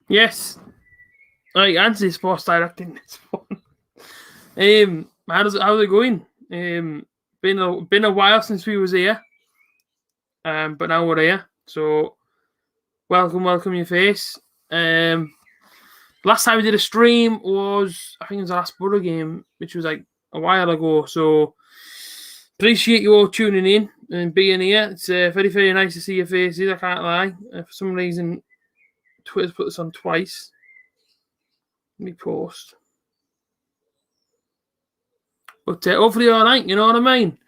Yes. Right, Anthony Sports directing this one. How's it going? Been a while since we was here. But now we're here. So welcome your face. Last time we did a stream was, I think it was the last Borough game, which was like a while ago. So appreciate you all tuning in and being here. It's very, very nice to see your faces. I can't lie. For some reason, Twitter's put this on twice. Let me post. But hopefully you're all right, you know what I mean?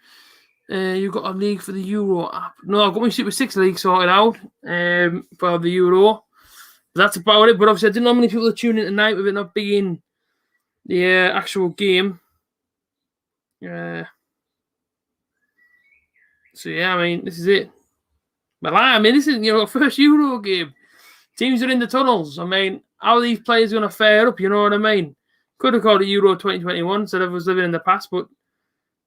You've got a league for the Euro app. No, I've got my Super 6 league sorted out for the Euro. That's about it. But obviously, I didn't know how many people are tuning in tonight with it not being the actual game. So, yeah, I mean, this is it. But I mean, this isn't your first Euro game. Teams are in the tunnels. I mean, how are these players going to fare up? You know what I mean? Could have called it Euro 2021 instead of us living in the past, but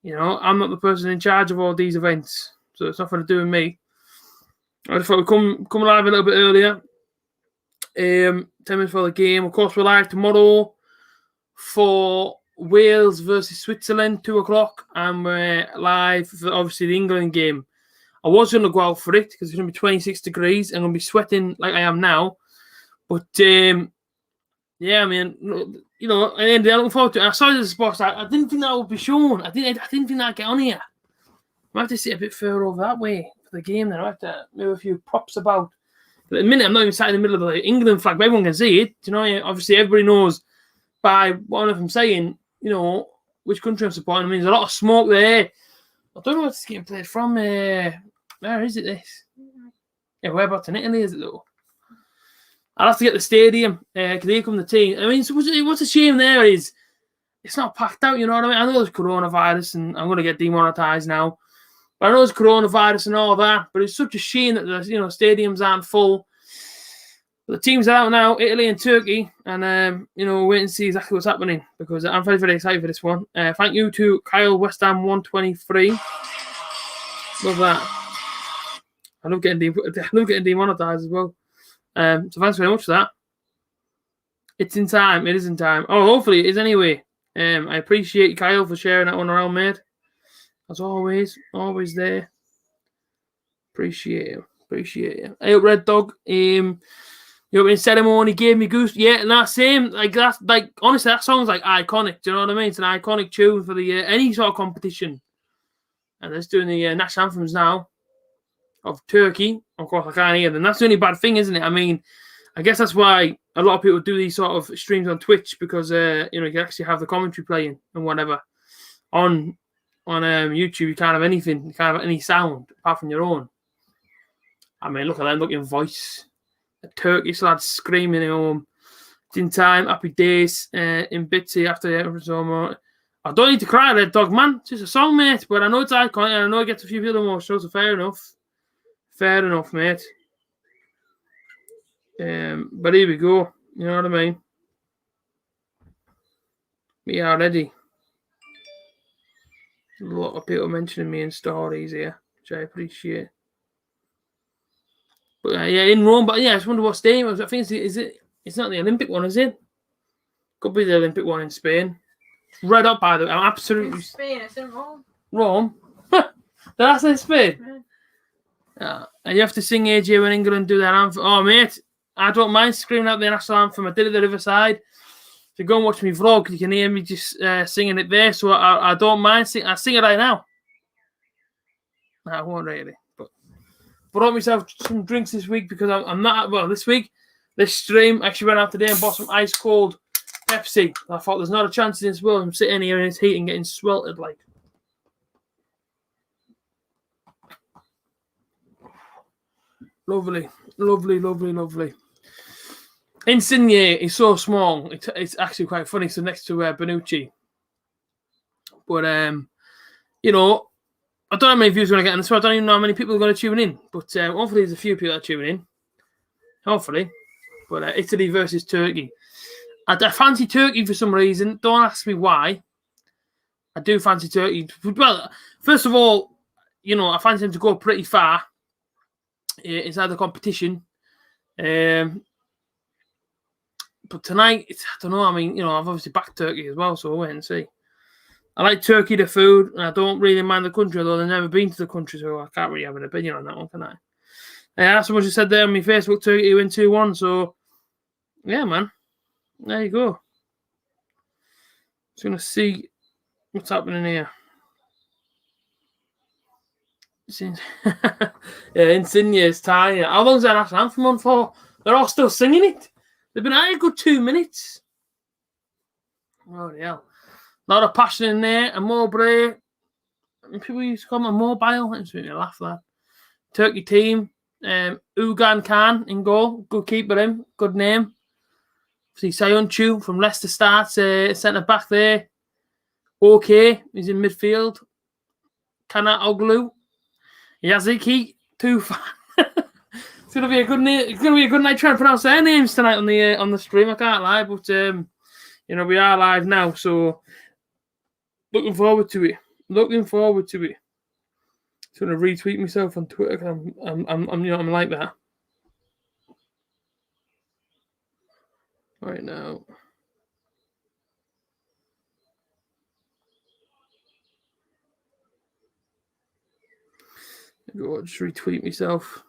you know, I'm not the person in charge of all these events, so it's nothing to do with me. I just thought we'd come live a little bit earlier. 10 minutes for the game. Of course, we're live tomorrow for Wales versus Switzerland, 2 o'clock, and we're live for obviously the England game. I was going to go out for it because it's going to be 26 degrees. I'm going to be sweating like I am now, but yeah, I mean, you know, and I'm looking forward to it. I saw the sports. I didn't think that would be shown. I didn't think that'd get on here. I might have to sit a bit further over that way for the game. Then I have to move a few props about. But at the minute, I'm not even sat in the middle of the England flag, but everyone can see it. You know, obviously everybody knows by one of them saying, you know, which country I'm supporting. I mean, there's a lot of smoke there. I don't know where it's getting played from. Where is it? This? Yeah, whereabouts in Italy is it though? I'll have to get the stadium because here come the team. I mean, what's a shame there is it's not packed out, you know what I mean? I know there's coronavirus and I'm going to get demonetized now. But I know there's coronavirus and all that, but it's such a shame that the stadiums aren't full. But the teams are out now, Italy and Turkey, and we'll wait and see exactly what's happening because I'm very, very excited for this one. Thank you to Kyle West Ham 123. Love that. I love getting demonetized as well. So thanks very much for that. It's in time. It is in time. Oh, hopefully it is anyway. I appreciate Kyle for sharing that one around, mate. As always there. Appreciate you. Hey, Red Dog. Your opening ceremony gave me goose. Yeah, and that same honestly, that song's like iconic. Do you know what I mean? It's an iconic tune for the any sort of competition. And it's doing the national anthems now of Turkey. Of course, I can't hear them. That's the only bad thing, isn't it? I mean, I guess that's why a lot of people do these sort of streams on Twitch because you can actually have the commentary playing and whatever. On YouTube, you can't have anything. You can't have any sound apart from your own. I mean, look at them looking voice. A Turkish lad screaming at home. It's in time. Happy days. In Bitsy after the episode. I don't need to cry, Red Dog, man. It's just a song, mate. But I know it's iconic and I know it gets a few people emotional, so fair enough. Fair enough, mate. But here we go. You know what I mean? We are ready. A lot of people mentioning me in stories here, which I appreciate. But yeah, in Rome. But yeah, I just wonder what stadium. I think it's not the Olympic one, is it? Could be the Olympic one in Spain. Right up, by the way. I'm absolutely. It's Spain. It's in Rome. Rome. Did I say Spain? Yeah. And you have to sing AJ when England do their anthem. Oh, mate, I don't mind screaming out the national anthem. I did it at the Riverside. If you go and watch me vlog, you can hear me just singing it there. So I don't mind singing. I sing it right now. No, I won't really. But brought myself some drinks this week because I'm not. Well, this stream, actually went out today and bought some ice cold Pepsi. I thought there's not a chance in this world I'm sitting here in this heat and getting sweltered like. Lovely. Insigne is so small. It's actually quite funny. So next to Bonucci. But, I don't know how many views we're going to get on this one. I don't even know how many people are going to tune in. But hopefully there's a few people that are tuning in. Hopefully. But Italy versus Turkey. I fancy Turkey for some reason. Don't ask me why. I do fancy Turkey. Well, first of all, I fancy them to go pretty far inside the competition. But tonight, I don't know. I mean, I've obviously backed Turkey as well, so we'll wait and see. I like Turkey, the food, and I don't really mind the country, although I've never been to the country, so I can't really have an opinion on that one, can I? Yeah, someone just said there on my Facebook, Turkey win 2-1, so yeah, man. There you go. Just going to see what's happening here. Yeah, Insignia's tiny. How long's that national anthem on for? They're all still singing it. They've been at it a good 2 minutes. Oh, hell. A lot of passion in there. A Mowbray. People used to call him a mobile. It just made me laugh, that. Turkey team. Ugan Khan in goal. Good keeper, him. Good name. See, Sayuncu from Leicester starts centre back there. Okay, he's in midfield. Kana Oglu. Yaziki. Tufan. It's gonna be a good night. It's gonna be a good night trying to pronounce their names tonight on the stream. I can't lie, but we are live now, so looking forward to it. Looking forward to it. Just gonna retweet myself on Twitter because I'm like that right now. Go just retweet myself.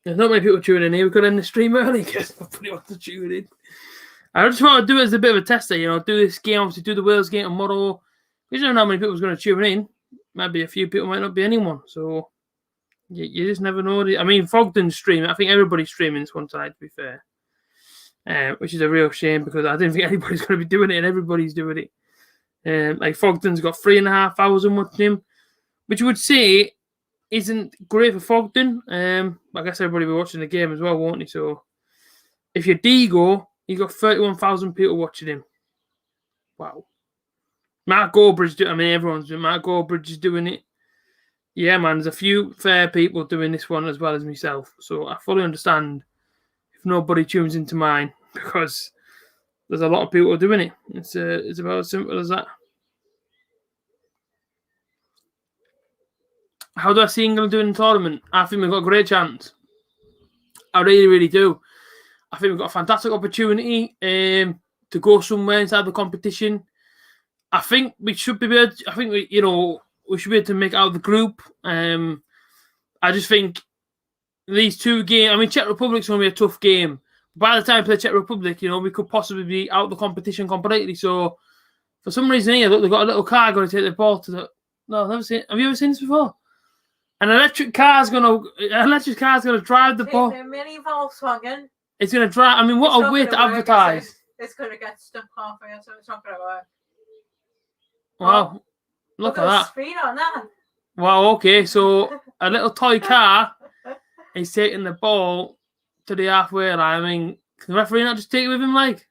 There's not many people tuning in here. We could end the stream early because nobody wants to tune in. I just want to do it as a bit of a tester, do this game, obviously do the Wales game tomorrow. We don't know how many people's going to tune in. Might be a few people, might not be anyone. So you just never know. I mean, Fogden's streaming. I think everybody's streaming this one tonight, to be fair. Which is a real shame because I didn't think anybody's going to be doing it and everybody's doing it. Like Fogden's got 3,500 watching him, which you would say isn't great for Fogden. I guess everybody will be watching the game as well, won't they? So if you're Digo, you got 31,000 people watching him. Wow. Mark Goldbridge, everyone's doing. Mark Goldbridge is doing it. Yeah, man, there's a few fair people doing this one as well as myself. So I fully understand if nobody tunes into mine because there's a lot of people doing it. It's about as simple as that. How do I see England doing in the tournament? I think we've got a great chance. I really, really do. I think we've got a fantastic opportunity to go somewhere inside the competition. I think we should be able to, we should be able to make out of the group. I just think these two games, Czech Republic's going to be a tough game. By the time we play Czech Republic, we could possibly be out of the competition completely. So for some reason here, look, they've got a little car going to take the ball to the... No, I've never seen... Have you ever seen this before? An electric car's going to drive the ball. A mini Volkswagen. It's going to drive... what a way to advertise. It's going to get stuck halfway, so it's not going to work. Wow. Look at that. Speed on that. Wow, okay. So a little toy car is taking the ball to the halfway line. Can the referee not just take it with him, like?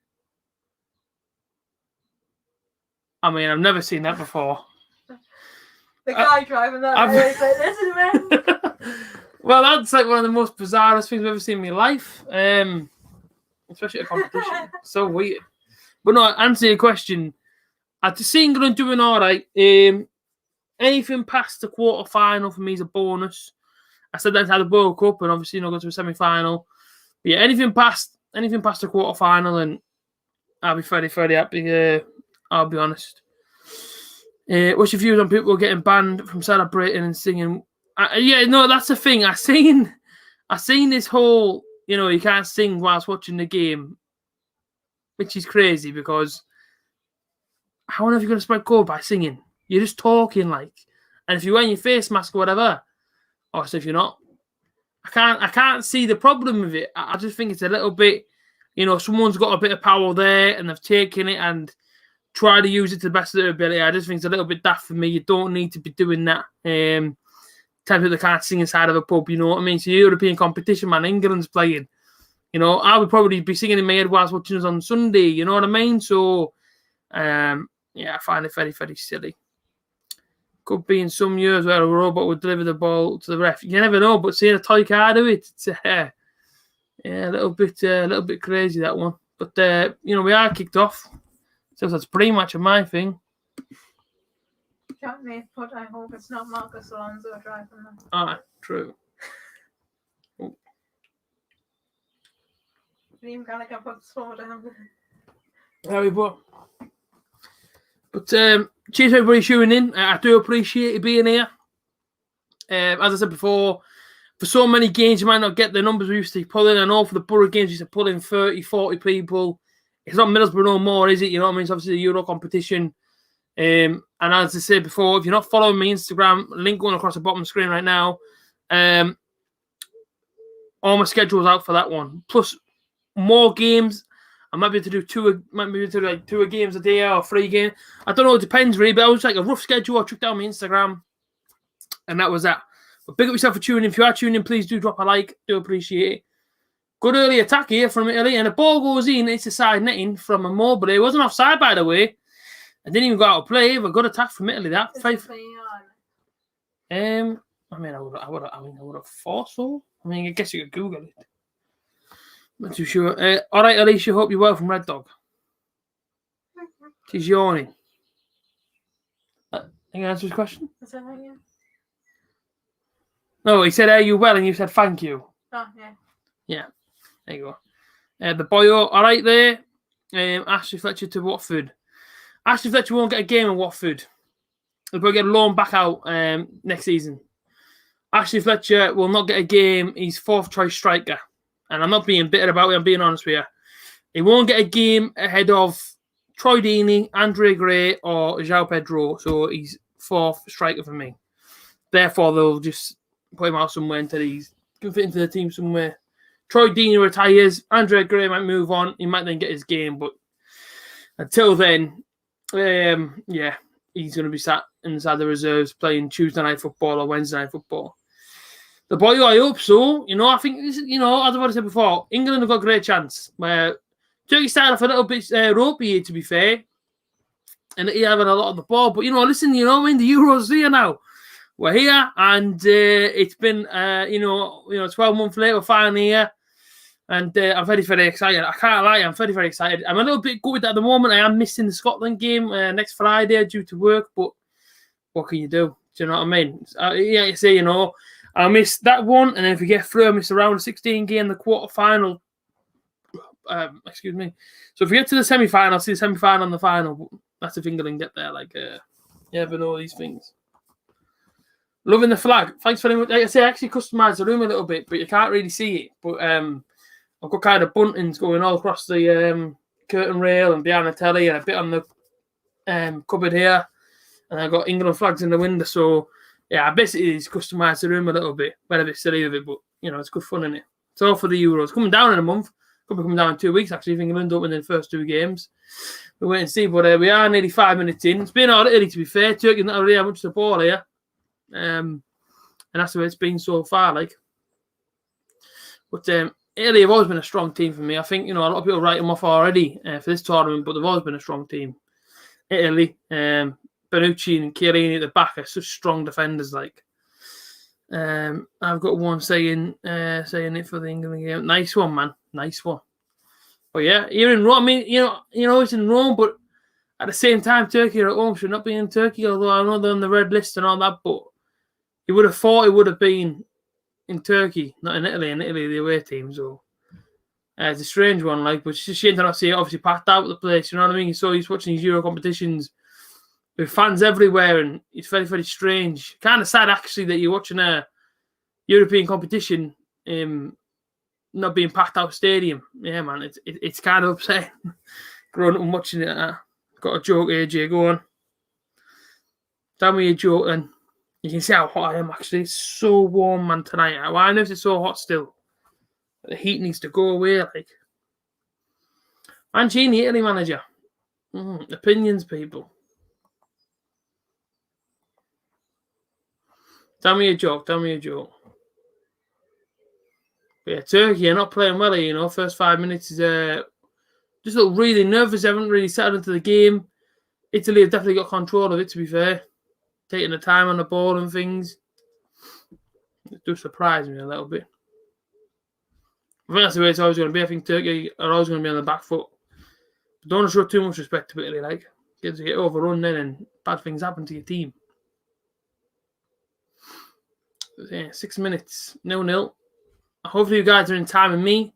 I've never seen that before. The guy driving that is like, this is me. Well, that's like one of the most bizarrest things I've ever seen in my life. Especially at a competition. So weird. But no, answer your question. I just see England doing all right. Anything past the quarter final for me is a bonus. I said that had the World Cup and obviously go to a semi final. But yeah, anything past the quarter final, and I'll be very, very happy. I'll be honest. What's your views on people getting banned from celebrating and singing? That's the thing. I seen this whole you can't sing whilst watching the game, which is crazy because. How on earth are you going to spread COVID by singing? You're just talking, like. And if you're wearing your face mask or whatever, or so if you're not, I can't see the problem with it. I just think it's a little bit, someone's got a bit of power there and they've taken it and tried to use it to the best of their ability. I just think it's a little bit daft for me. You don't need to be doing that. Tell people they can't sing inside of a pub, you know what I mean? So European competition, man, England's playing. I would probably be singing in my head whilst watching us on Sunday, you know what I mean? So, yeah, I find it very, very silly. Could be in some years where a robot would deliver the ball to the ref. You never know, but seeing a toy car do it, it's a little bit crazy, that one. But we are kicked off, so that's pretty much of my thing. Chat me, but I hope it's not Marcus Alonso driving that. Ah, true. Oh. Liam Gallagher put slow down. There we go. But cheers everybody tuning in. I do appreciate you being here. As I said before, for so many games, you might not get the numbers we used to pull in. I know for the Borough games, we used to pull in 30, 40 people. It's not Middlesbrough no more, is it? You know what I mean? It's obviously the Euro competition. And as I said before, if you're not following me Instagram, link going across the bottom of the screen right now. All my schedule's out for that one. Plus more games. I might be able to do two games a day or 3 games. I don't know, it depends really, but I was like a rough schedule. I took down my Instagram. And that was that. But big up yourself for tuning in. If you are tuning in, please do drop a like. Do appreciate it. Good early attack here from Italy. And the ball goes in. It's a side netting from Immobile. It wasn't offside, by the way. I didn't even go out of play. But good attack from Italy. That. I would have thought so. I mean, I guess you could Google it. Not too sure. All right, Alicia. Hope you're well from Red Dog. She's yawning. Can you answer his question? Is that right? Yeah. No, he said, "Are you well?" And you said, "Thank you." Oh, yeah. Yeah. There you go. The boyo, all right there. Ashley Fletcher to Watford. Ashley Fletcher won't get a game in Watford. He'll probably get a loan back out next season. Ashley Fletcher will not get a game. He's 4th choice striker. And I'm not being bitter about it. I'm being honest with you. He won't get a game ahead of Troy Deeney, Andre Gray, or João Pedro. So he's 4th striker for me. Therefore, they'll just put him out somewhere until he's can fit into the team somewhere. Troy Deeney retires. Andre Gray might move on. He might then get his game. But until then, he's going to be sat inside the reserves playing Tuesday night football or Wednesday night football. The boy, I hope so. I think, as I've already said before, England have got a great chance. Turkey started off a little bit ropey here, to be fair. And they're having a lot of the ball. But, listen, the Euros here now. We're here, and it's been, 12 months later, we're finally here. And I'm very, very excited. I can't lie, I'm very, very excited. I'm a little bit gutted at the moment. I am missing the Scotland game next Friday due to work, but what can you do? Do you know what I mean? You say, I missed that one, and then if we get through, I miss the round of 16 game, the quarter-final. Excuse me. So if we get to the semi-final, I'll see the semi-final and the final. That's if England get there. You never know these things. Loving the flag. Thanks very much. Like I say, I actually customised the room a little bit, but you can't really see it. But I've got kind of buntings going all across the curtain rail and behind the telly and a bit on the cupboard here. And I've got England flags in the window. So, yeah, I basically just customised the room a little bit. Went a bit silly with it, but, it's good fun, isn't it? It's all for the Euros. Coming down in a month. Could be coming down in 2 weeks, actually, if England don't win the first 2 games. We'll wait and see. But we are nearly 5 minutes in. It's been all right, to be fair. Turkey's not really had much support here. And that's the way it's been so far, But Italy have always been a strong team for me. I think, a lot of people write them off already for this tournament, but they've always been a strong team. Italy, Bonucci and Chiellini at the back are such strong defenders, I've got one saying it for the England game. Nice one, man. Nice one. But yeah, you're in Rome. I mean, it's in Rome, but at the same time, Turkey are at home should not be in Turkey, although I know they're on the red list and all that, but you would have thought it would have been in Turkey, not in Italy. In Italy, the away team, so it's a strange one, but it's just a shame to not see it obviously packed out the place, you know what I mean? So he's watching these Euro competitions with fans everywhere, and it's very, very strange. Kind of sad, actually, that you're watching a European competition not being packed out stadium. Yeah, man, it's kind of upsetting. Growing up and watching it. Got a joke, AJ, go on. Tell me a joke, then. You can see how hot I am, actually. It's so warm, man, tonight. Why on earth is it so hot still? The heat needs to go away, Mancini, Italy manager. Opinions, people. Tell me a joke. But yeah, Turkey are not playing well, First 5 minutes is just look really nervous. They haven't really settled into the game. Italy have definitely got control of it, to be fair. Taking the time on the ball and things. It does surprise me a little bit. I think that's the way it's always going to be. I think Turkey are always going to be on the back foot. But don't show too much respect to Italy, Kids get overrun then and bad things happen to your team. Yeah, 6 minutes, 0-0. Hopefully you guys are in time with me.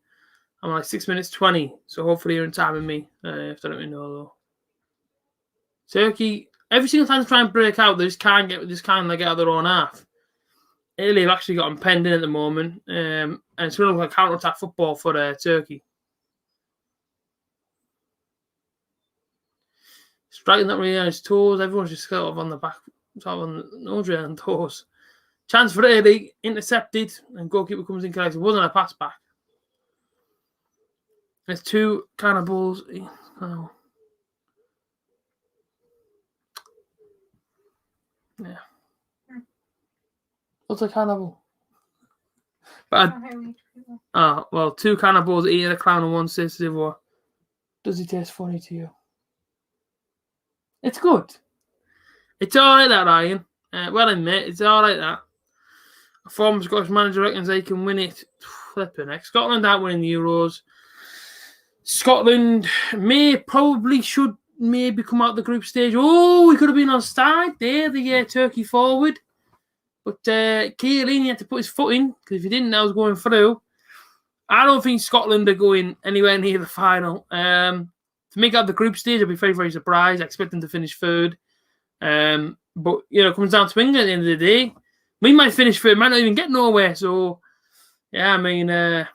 I'm like 6 minutes 20, so hopefully you're in time with me. If I don't really know though. Turkey, every single time they try and break out, they just can't get out of their own half. Italy have actually got them penned in at the moment, and it's going to look like counter-attack football for Turkey. Striking that really on his toes. Everyone's just sort of on the back, sort of on the nose and toes. Chance for Italy, intercepted, and goalkeeper comes in correct. It wasn't a pass back. There's two cannibals. Oh. Yeah. What's a cannibal? But well, two cannibals eating a clown and one says to the other, does he taste funny to you? It's good. It's alright that, Ryan. Well, admit, it's alright that. A former Scottish manager reckons they can win it. Flipping heck. Scotland aren't winning the Euros. Scotland should maybe come out the group stage. Oh, we could have been on side there, the Turkey forward. But Chiellini had to put his foot in, because if he didn't, that was going through. I don't think Scotland are going anywhere near the final. To make out the group stage, I'd be very, very surprised. I expect them to finish third. But, it comes down to England at the end of the day. We might finish third, might not even get nowhere. So, yeah, I mean, I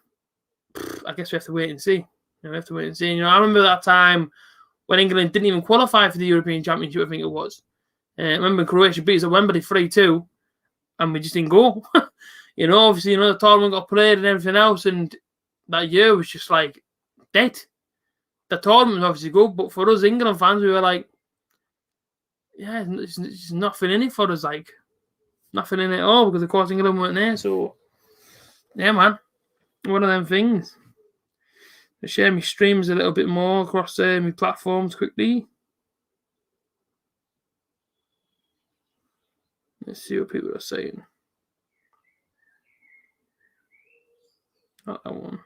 guess we have to wait and see. We have to wait and see. I remember that time when England didn't even qualify for the European Championship, I think it was. I remember Croatia beat us at Wembley 3-2, and we just didn't go. Obviously, the tournament got played and everything else, and that year was just like dead. The tournament was obviously good, but for us England fans, we were like, yeah, it's nothing in it for us, like nothing in it at all, because of course England weren't there. So, yeah, man, one of them things. I share my streams a little bit more across my platforms quickly. Let's see what people are saying. Not that one.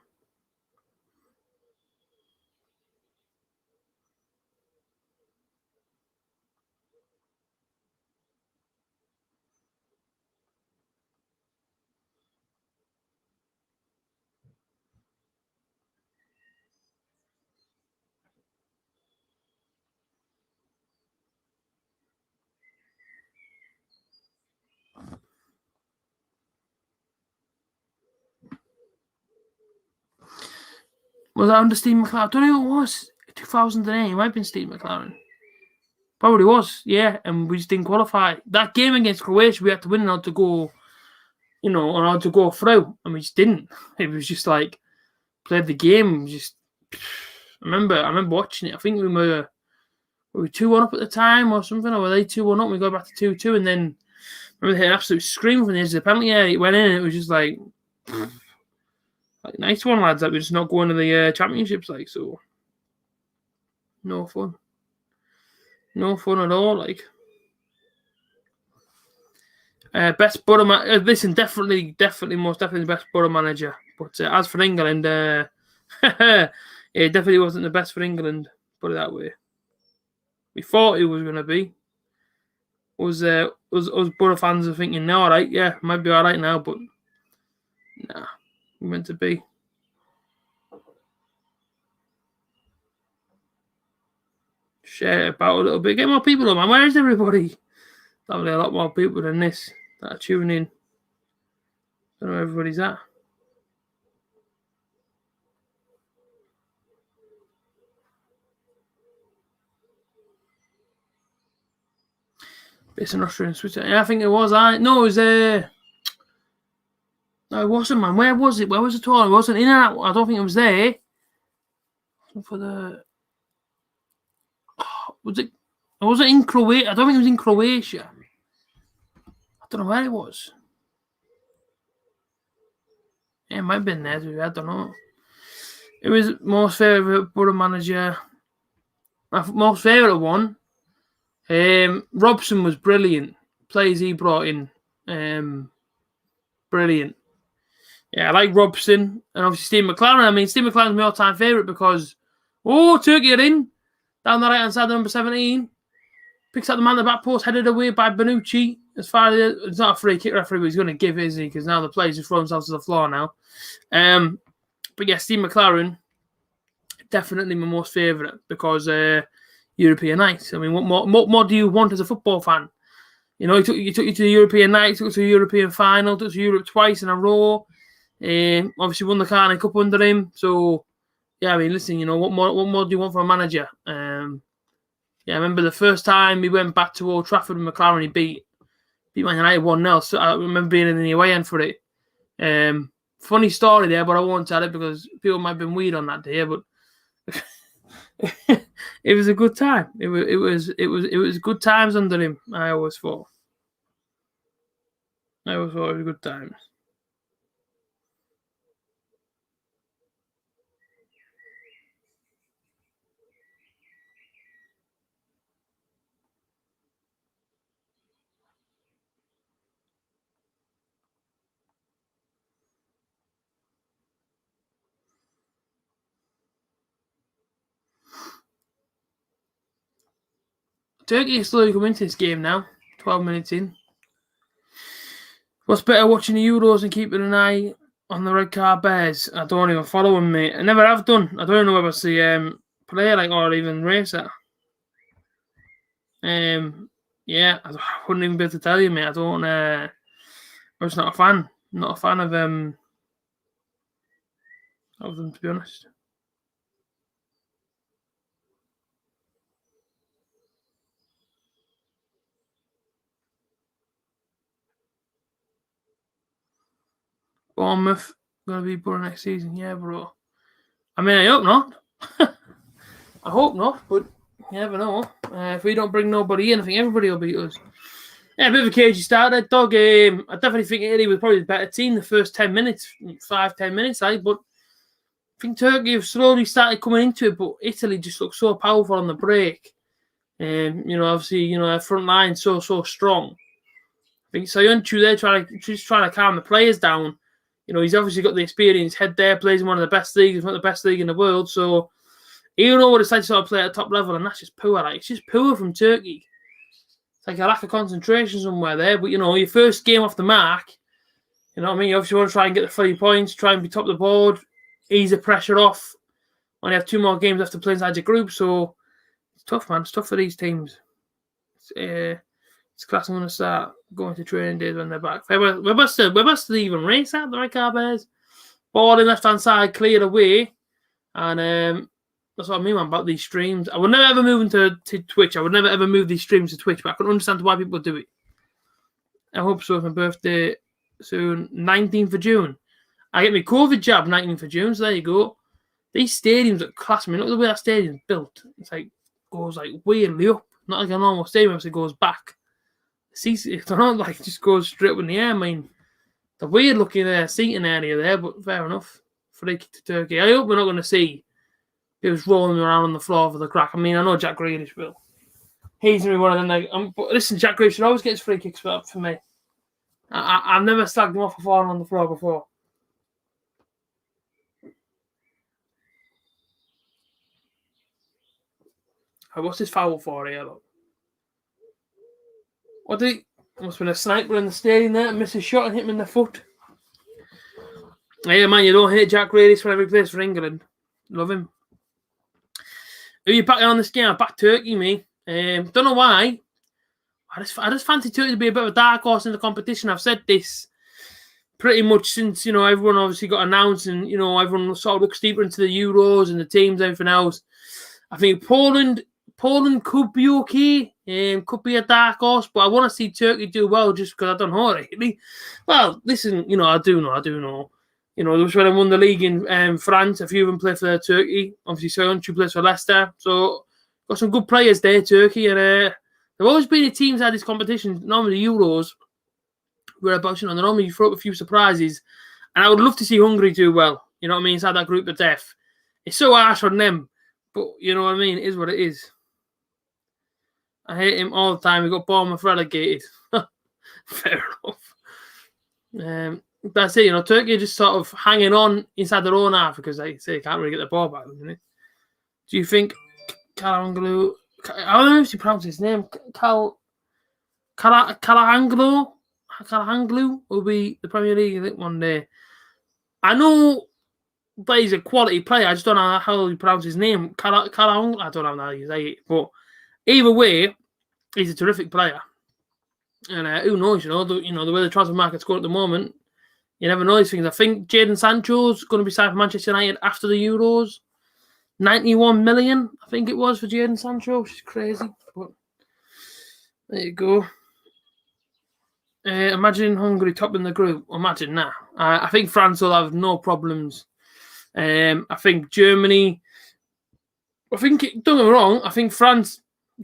Was that under Steve McLaren? I don't know who it was. 2008. It might have been Steve McLaren. Probably was, yeah. And we just didn't qualify. That game against Croatia, we had to win in order to go, in order to go through. And we just didn't. It was just like, played the game. I remember watching it. I think we were 2-1 up at the time or something. Or were they 2-1 up? We go back to 2-2. And then I remember they had an absolute scream from the edge of the penalty area. It went in and it was just like nice one, lads. That we're just not going to the championships, like, so no fun at all. Like, best butter man. Listen, definitely, most definitely the best butter manager. But as for England, it definitely wasn't the best for England. Put it that way. We thought it was going to be. Us butter fans are thinking, no, all right, yeah, might be all right now, but nah. Meant to be. Share it about a little bit. Get more people on, man. Where is everybody? Probably a lot more people than this that are tuning in. Don't know where everybody's at. It's an Austrian Switzerland. Yeah, I think it was. No, it was no, it wasn't, man. Where was it? Where was the tour? It wasn't in and out. I don't think it was there. For the was it? Was it in Croatia? I don't think it was in Croatia. I don't know where it was. Yeah, it might have been there. I don't know. It was most favourite butter manager. My most favourite one. Robson was brilliant. Players he brought in. Brilliant. Yeah, I like Robson and obviously Steve McLaren. I mean, Steve McLaren's my all-time favourite because, Turkey are in. Down the right-hand side, number 17. Picks up the man at the back post, headed away by Bonucci. As far as it's not a free kick referee, but he's going to give it, is he? Because now the players have thrown themselves to the floor now. But But yeah, Steve McLaren, definitely my most favourite because European nights. I mean, what more do you want as a football fan? You know, he took you to the European night, took you to the European final, took you to Europe twice in a row. Obviously won the Carling Cup under him. So yeah, I mean, listen, you know, what more do you want from a manager? Yeah, I remember the first time he went back to Old Trafford with McLaren, he beat Man United 1-0. So I remember being in the away end for it. Funny story there, but I won't tell it because people might have been weird on that day. But it was a good time. It was good times under him. I always thought. It was good times. Turkey is slowly coming into this game now. 12 minutes in. What's better, watching the Euros and keeping an eye on the red car bears? I don't even follow them, mate. I never have done. I don't know whether it's the player like or even racer. Yeah, I wouldn't even be able to tell you, mate. I don't. I'm just not a fan. Not a fan of them, to be honest. Bournemouth gonna be better next season, yeah, bro. I mean, I hope not. I hope not, but you never know. If we don't bring nobody in, I think everybody will beat us. Yeah, a bit of a cagey start, that dog. I definitely think Italy was probably the better team the first 10 minutes, 5-10 minutes, but I think Turkey have slowly started coming into it, but Italy just looks so powerful on the break. You know, obviously, you know, their front line so strong. I think Sayuncu there trying to calm the players down. You know, he's obviously got the experience. Head there, plays in one of the best leagues, one of the best league in the world. So you know what it's like to sort of play at the top level, and that's just poor. Like, it's just poor from Turkey. It's like a lack of concentration somewhere there. But you know, your first game off the mark, you know what I mean? You obviously want to try and get the 3 points, try and be top of the board, ease the pressure off. Only have 2 more games left to play inside your group, so it's tough, man. It's tough for these teams. It's class. I'm going to start going to training days when they're back. We're best to even race out the red car bears. Ball in left hand side, cleared away, and that's what I mean, man, about these streams. I would never ever move into Twitch. I would never ever move these streams to Twitch, but I can understand why people do it. I hope so. It's my birthday soon, 19th of June. I get my COVID jab 19th of June, so there you go. These stadiums are class. I mean, look at the way that stadium's built. It's like goes like weirdly up, not like a normal stadium. It goes back. It's not like it just goes straight up in the air. I mean, the weird looking seating area there, but fair enough. Free kick to Turkey. I hope we're not going to see it rolling around on the floor for the crack. I mean, I know Jack Grealish will. He's going to be one of them. But listen, Jack Grealish should always get his free kicks for me. I've never slagged him off for falling on the floor before. What's his foul for here? Look. What did he? Must have been a sniper in the stadium there. Miss a shot and hit him in the foot. Yeah, man, you don't hate Jack Grealish whenever he plays for England. Love him. Who are you backing on this game? I back Turkey, me. Don't know why. I just fancy Turkey to be a bit of a dark horse in the competition. I've said this pretty much since, you know, everyone obviously got announced and, you know, everyone sort of looks deeper into the Euros and the teams and everything else. I think Poland could be okay. Could be a dark horse, but I want to see Turkey do well just because I don't know, really. Well, listen, you know, I do know. You know, when I won the league in France, a few of them play for Turkey. Obviously, Sayuncu plays for Leicester. So, got some good players there, Turkey. And there have always been the teams at this competition, normally the Euros, whereabouts, you know, they normally throw up a few surprises. And I would love to see Hungary do well. You know what I mean? Inside that group of death. It's so harsh on them. But, you know what I mean? It is what it is. I hate him all the time. We got Bournemouth relegated. Fair enough. That's it, you know, Turkey are just sort of hanging on inside their own half because they say they can't really get the ball back, isn't it? Do you think Kalanglu, I don't know if you pronounce his name, Kalahanglu will be the Premier League, I think, one day? I know but he's a quality player. I just don't know how you pronounce his name. I don't know how you say it. But either way, he's a terrific player. And who knows, the way the transfer market's going at the moment, you never know these things. I think Jadon Sancho's going to be signed for Manchester United after the Euros. 91 million, I think it was, for Jadon Sancho, which is crazy. But there you go. Imagine Hungary topping the group. Imagine that. I think France will have no problems. I think Germany. Don't get me wrong. I think France,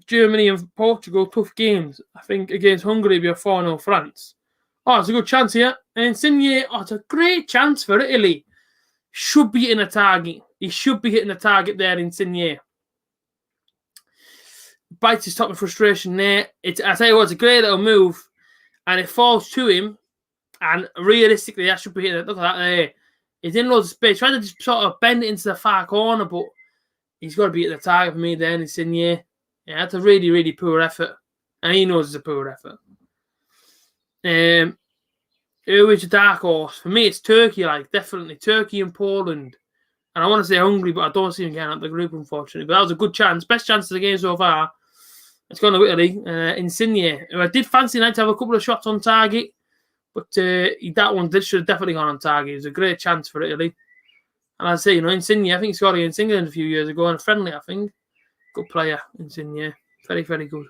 Germany, and Portugal tough games. I think against Hungary, it'll be a 4-0 France. Oh, it's a good chance here. And Insigne, it's a great chance for Italy. Should be hitting a target. He should be hitting a target there, Insigne. Bites his top of frustration there. I tell you what, it's a great little move. And it falls to him. And realistically, that should be hitting it. Look at that there. He's in loads of space. Trying to just sort of bend it into the far corner, but he's got to be at the target for me then. Insigne. Yeah, that's a really, really poor effort. And he knows it's a poor effort. Who is your dark horse? For me, it's Turkey, definitely. Turkey and Poland. And I want to say Hungary, but I don't see him getting out of the group, unfortunately. But that was a good chance. Best chance of the game so far. It's gone to Italy. Insigne. I did fancy United to have a couple of shots on target. But that one should have definitely gone on target. It was a great chance for Italy. And I say, Insigne, I think he scored against England a few years ago in a friendly, I think. Good player, Insigne. Very, very good.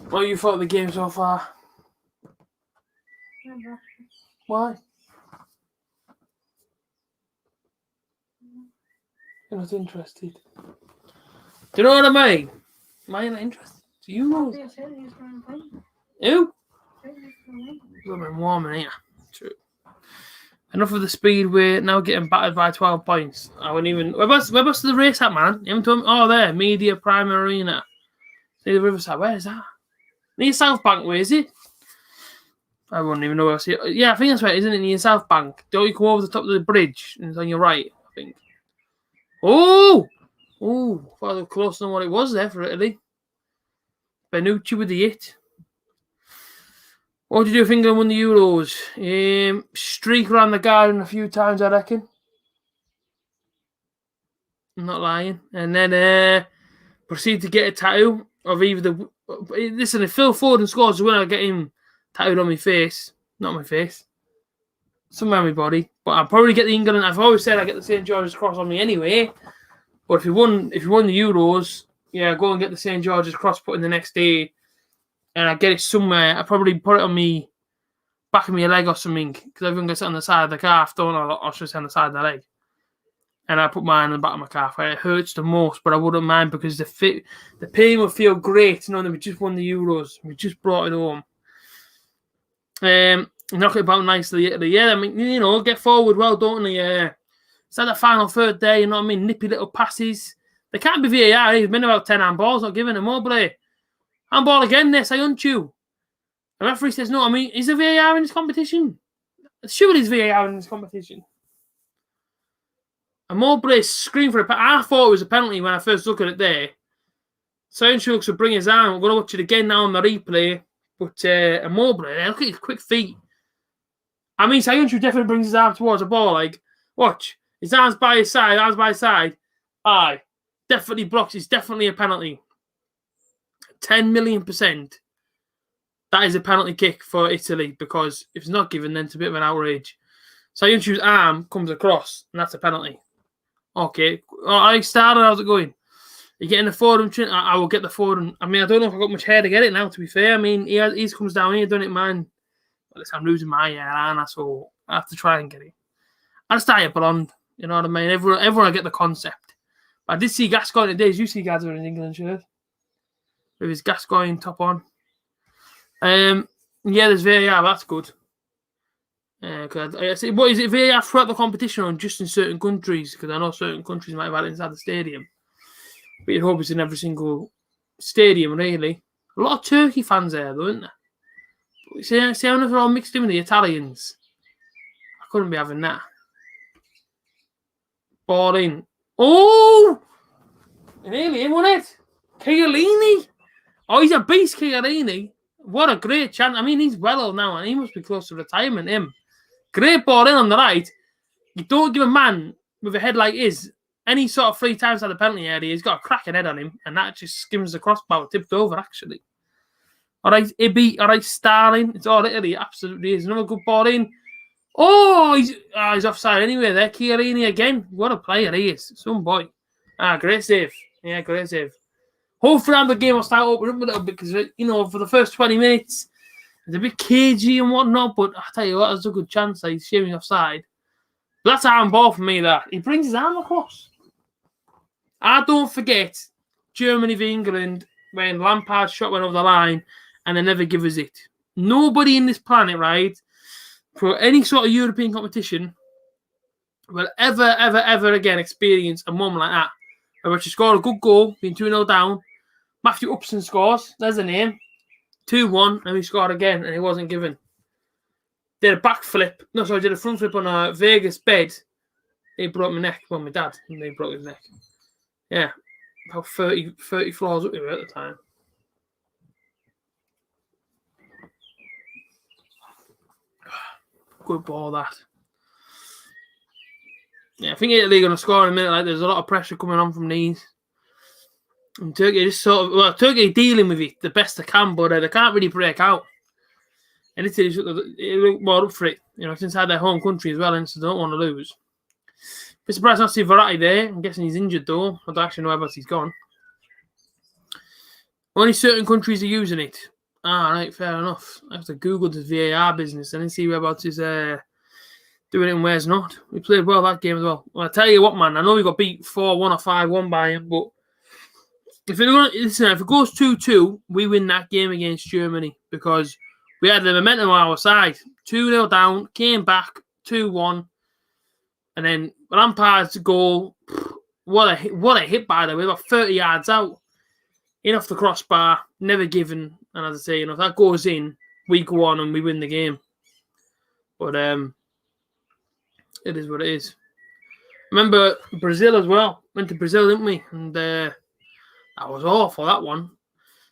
What you thought of the game so far? Why? You're not interested. Do you know what I mean? Am I not interested? Do you know? Who? We've been warming here. True. Enough of the speedway. Now getting battered by 12 points. I wouldn't even. Where's the race at, man? You haven't told me. Oh, there. Media Prime Arena. See the Riverside. Where is that? Near South Bank, where is it? I wouldn't even know where I see it. Yeah, I think that's right, isn't it? Near South Bank. Don't you come over the top of the bridge and it's on your right, I think. Oh! Oh, far closer than what it was there for Italy. Benucci with the hit. What did you think England won the Euros? Streak around the garden a few times, I reckon. I'm not lying. And then proceed to get a tattoo of either the... Listen, if Phil Foden scores the winner, I'll get him tattooed on my face. Not my face. Somewhere on my body. But I'll probably get the England... I've always said I get the St. George's Cross on me anyway. But if you won the Euros, yeah, go and get the St. George's Cross put in the next day. And I get it somewhere. I probably put it on me back of my leg or something. Because everyone gets it on the side of the calf, don't I? Or just on the side of the leg. And I put mine on the back of my calf. It hurts the most, but I wouldn't mind because the pain would feel great knowing that we just won the Euros. We just brought it home. Knock it about nicely, Italy. Yeah, I mean, get forward well, don't they? It's like the final third day, you know what I mean? Nippy little passes. They can't be VAR. He's been about 10 handballs, not giving him Mobley. Handball again, this, aren't you? The referee says no. I mean, is there VAR in this competition? Surely there's VAR in this competition. And Mowbray screamed for a penalty. I thought it was a penalty when I first looked at it there. Soundchuk should bring his arm. We're going to watch it again now on the replay. But Mowbray, look at his quick feet. I mean, Soundchuk definitely brings his arm towards the ball. Watch. His arms by his side. Aye. Definitely blocks. It's definitely a penalty. 10 million %. That is a penalty kick for Italy because if it's not given, then it's a bit of an outrage. Soundchuk's arm comes across, and that's a penalty. Okay. I started. How's it going? You getting the Foden? I will get the Foden. I mean, I don't know if I've got much hair to get it now, to be fair. I mean, he comes down here, done it, man. Well, I'm losing my hair, aren't I? So I have to try and get it. I just dye it blonde. You know what I mean? Everyone I get the concept. But I did see Gascoigne today. You see guys wearing an England shirt. With his Gascoigne top on. Yeah, there's VAR. That's good. Cause I say, what is it? VAR throughout the competition or just in certain countries? Because I know certain countries might have had it inside the stadium. But you'd hope it's in every single stadium, really. A lot of Turkey fans there, though, isn't there? See how they're all mixed in with the Italians. I couldn't be having that. Ball in. Oh! Nearly in, wasn't it? Chiellini. Oh, he's a beast, Chiellini. What a great chance. I mean, he's well old now, and he must be close to retirement, him. Great ball in on the right. You don't give a man with a head like his any sort of free time at the penalty area. He's got a cracking head on him, and that just skims the crossbar, tipped over, actually. All right, Ibby. All right, Starling. It's all Italy. Absolutely is. Another good ball in. Oh, he's offside anyway there. Chiellini again. What a player he is. Some boy. Great save. Yeah, great save. Hopefully the game will start opening up a little bit because, for the first 20 minutes, it's a bit cagey and whatnot, but I tell you what, there's a good chance that he's shaving offside. But that's a handball for me, that. He brings his arm across. I don't forget Germany v England when Lampard's shot went over the line and they never give us it. Nobody in this planet, right, for any sort of European competition will ever again experience a moment like that. Where you score a good goal, being 2-0 down. Matthew Upson scores. There's a name. 2-1, and we scored again, and he wasn't given. Did a backflip. No, sorry, did a front flip on a Vegas bed. He broke my neck. Well, my dad. And he broke his neck. Yeah. About 30 floors up we were at the time. Good ball, that. Yeah, I think Italy are going to score in a minute. Like, there's a lot of pressure coming on from these. And Turkey just Turkey dealing with it the best they can, but they can't really break out. And Italy look more up for it. It's inside their home country as well, and so they don't want to lose. Bit surprised not to see Verratti there. I'm guessing he's injured though. I don't actually know about he's gone. Only certain countries are using it. Right, fair enough. I have to Google this VAR business and see whereabouts is doing it and where's not. We played well that game as well. Well, I tell you what, man, I know we got beat 4-1 or 5-1 by him, but if it goes 2-2, we win that game against Germany because we had the momentum on our side. 2-0 down, came back, 2-1, and then Lampard's goal. What a hit, by the way, about 30 yards out. In off the crossbar, never given. And as I say, if that goes in, we go on and we win the game. But it is what it is. Remember Brazil as well. Went to Brazil, didn't we? And that was awful, that one.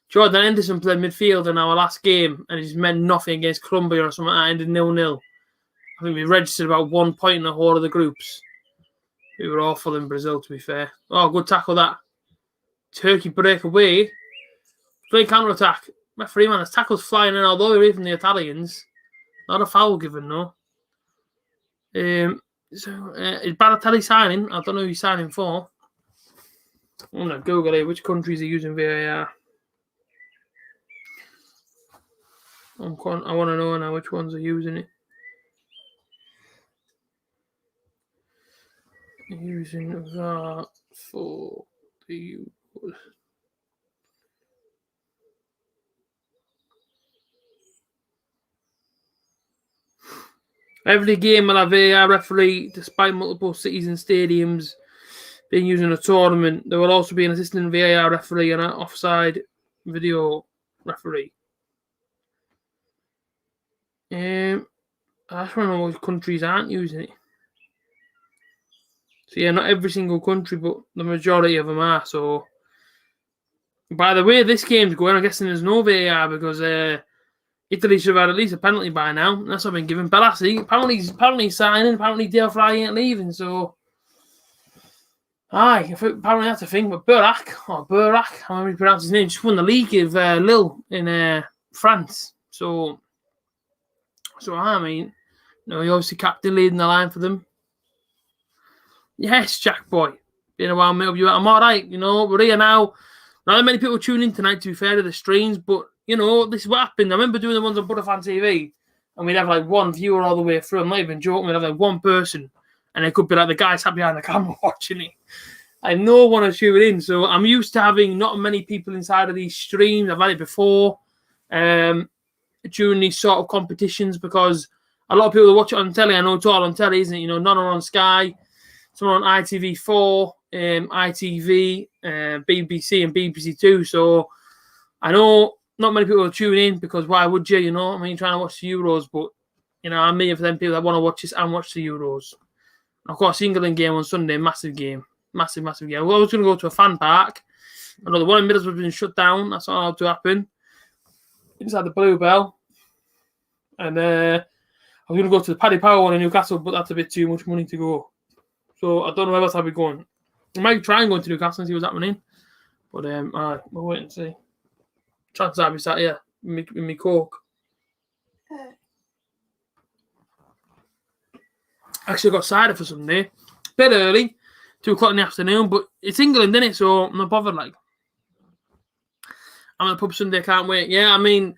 Jordan Henderson played midfield in our last game, and it just meant nothing against Colombia or something. That ended 0-0. I think we registered about 1 point in the whole of the groups. We were awful in Brazil, to be fair. Oh, good tackle, that. Turkey break away. Play counter-attack. Referee, man, his tackle's flying in all the way away from the Italians. Not a foul given, no. Is Balotelli signing? I don't know who he's signing for. I'm going to Google it. Which countries are using VAR? I want to know now which ones are using it. Using VAR for the Euros. Every game will have a VAR referee, despite multiple cities and stadiums being used in a tournament. There will also be an assistant VAR referee and an offside video referee. I just want to know which countries aren't using it. So yeah, not every single country, but the majority of them are. So, by the way this game's going, I'm guessing there's no VAR because Italy should have had at least a penalty by now. That's what I've been given. Balassi, apparently signing. Apparently Dale Fry ain't leaving. So, apparently that's a thing. But Burak, how do you pronounce his name? Just won the league of Lille in France. So I mean, he obviously captain leading the line for them. Yes, Jack boy. Been a while, mate. I'm all right. We're here now. Not that many people tune in tonight, to be fair, to the streams, but this is what happened. I remember doing the ones on Butterfan TV, and we'd have like one viewer all the way through. I'm not even joking. We'd have like one person, and it could be like the guy sat behind the camera watching it. I no one to tune in, so I'm used to having not many people inside of these streams. I've had it before during these sort of competitions because a lot of people that watch it on telly. I know it's all on telly, isn't it? You know, none are on Sky, some are on ITV4, ITV, BBC, and BBC Two. So I know not many people will tune in because why would you? You know, I mean, trying to watch the Euros, but you know, I'm here for them people that want to watch this and watch the Euros. And of course, England game on Sunday, massive game, massive game. Well, I was going to go to a fan park. I know the one in Middlesbrough has been shut down. That's not allowed to happen. Inside the Bluebell. And I was going to go to the Paddy Power one in Newcastle, but that's a bit too much money to go. So I don't know where else I'll be going. I might try and go into Newcastle and see what's happening. But we'll wait and see. Chances I'll be sat here with me Coke. Actually got cider for Sunday. Bit early. 2 o'clock in the afternoon. But it's England, isn't it? So I'm not bothered, like. I'm at the pub Sunday, can't wait. Yeah, I mean,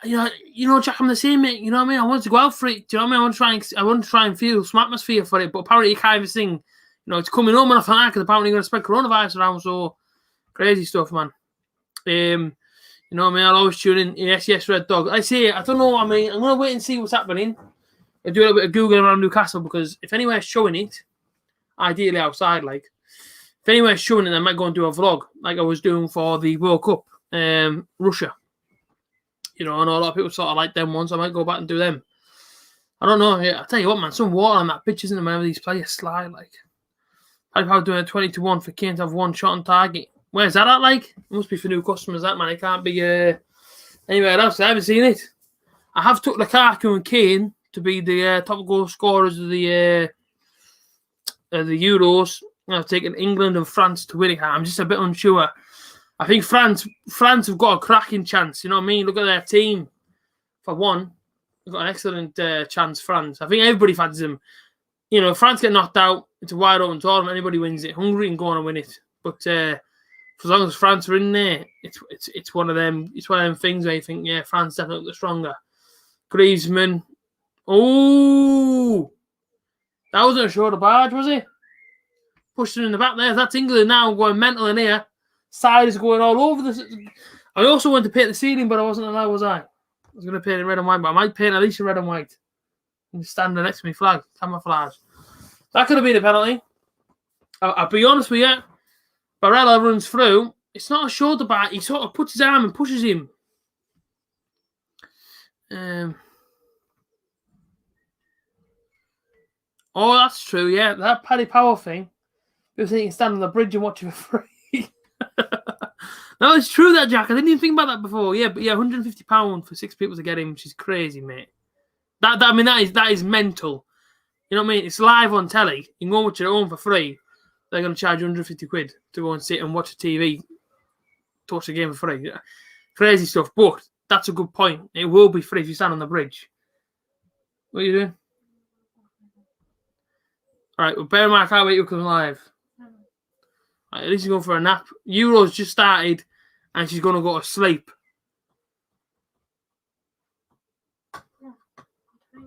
you know, Jack, I'm the same, mate. You know what I mean? I wanted to go out for it. Do you know what I mean? I want to try and feel some atmosphere for it, but apparently you can't even sing. You know, it's coming home and off an because apparently you're going to spread coronavirus around, so crazy stuff, man. You know what I mean? I'll always tune in. Yes, Red Dog. I say, I don't know. I mean, I'm going to wait and see what's happening. I'll do a little bit of Googling around Newcastle because if anywhere's showing it, ideally outside, like, if anywhere's showing it, I might go and do a vlog like I was doing for the World Cup, Russia. You know, I know a lot of people sort of like them ones. I might go back and do them. I don't know. Yeah, I tell you what, man, some water on that pitch, isn't it? Whenever these players slide, like, I'd probably doing a 20-1 for Kane to have one shot on target. Where's that at? Like, it must be for new customers. That, man, it can't be anywhere else. I haven't seen it. I have took Lukaku and Kane to be the top goal scorers of the Euros. I've taken England and France to win it. I'm just a bit unsure. I think France have got a cracking chance. You know what I mean? Look at their team. For one, they've got an excellent chance, France. I think everybody fancies them. You know, if France get knocked out, it's a wide open tournament. Anybody wins it. Hungary can go on and win it. But for as long as France are in there, it's one of them. It's one of them things where you think, yeah, France definitely the stronger. Griezmann. Oh, that wasn't a shoulder barge, was it? Pushed it in the back there. That's England now going mental in here. Side is going all over this. I also wanted to paint the ceiling, but I wasn't allowed, was I? I was going to paint it red and white, but I might paint at least red and white. And stand next to me flag, camouflage. That could have been a penalty. I'll be honest with you. Barella runs through. It's not a shoulder bar. He sort of puts his arm and pushes him. Oh, that's true, yeah. That Paddy Power thing. People think you can stand on the bridge and watch it for free. No, it's true that, Jack. I didn't even think about that before. Yeah, but yeah, £150 for 6 people to get him, which is crazy, mate. That is mental. You know what I mean? It's live on telly. You can go watch it at home for free. They're going to charge you £150 to go and sit and watch the TV, to watch the game for free. Crazy stuff. But that's a good point. It will be free if you stand on the bridge. What are you doing? All right, well, bear in mind, I can't wait till it comes live. Right, at least you're going for a nap. Euros just started, and she's going to go to sleep.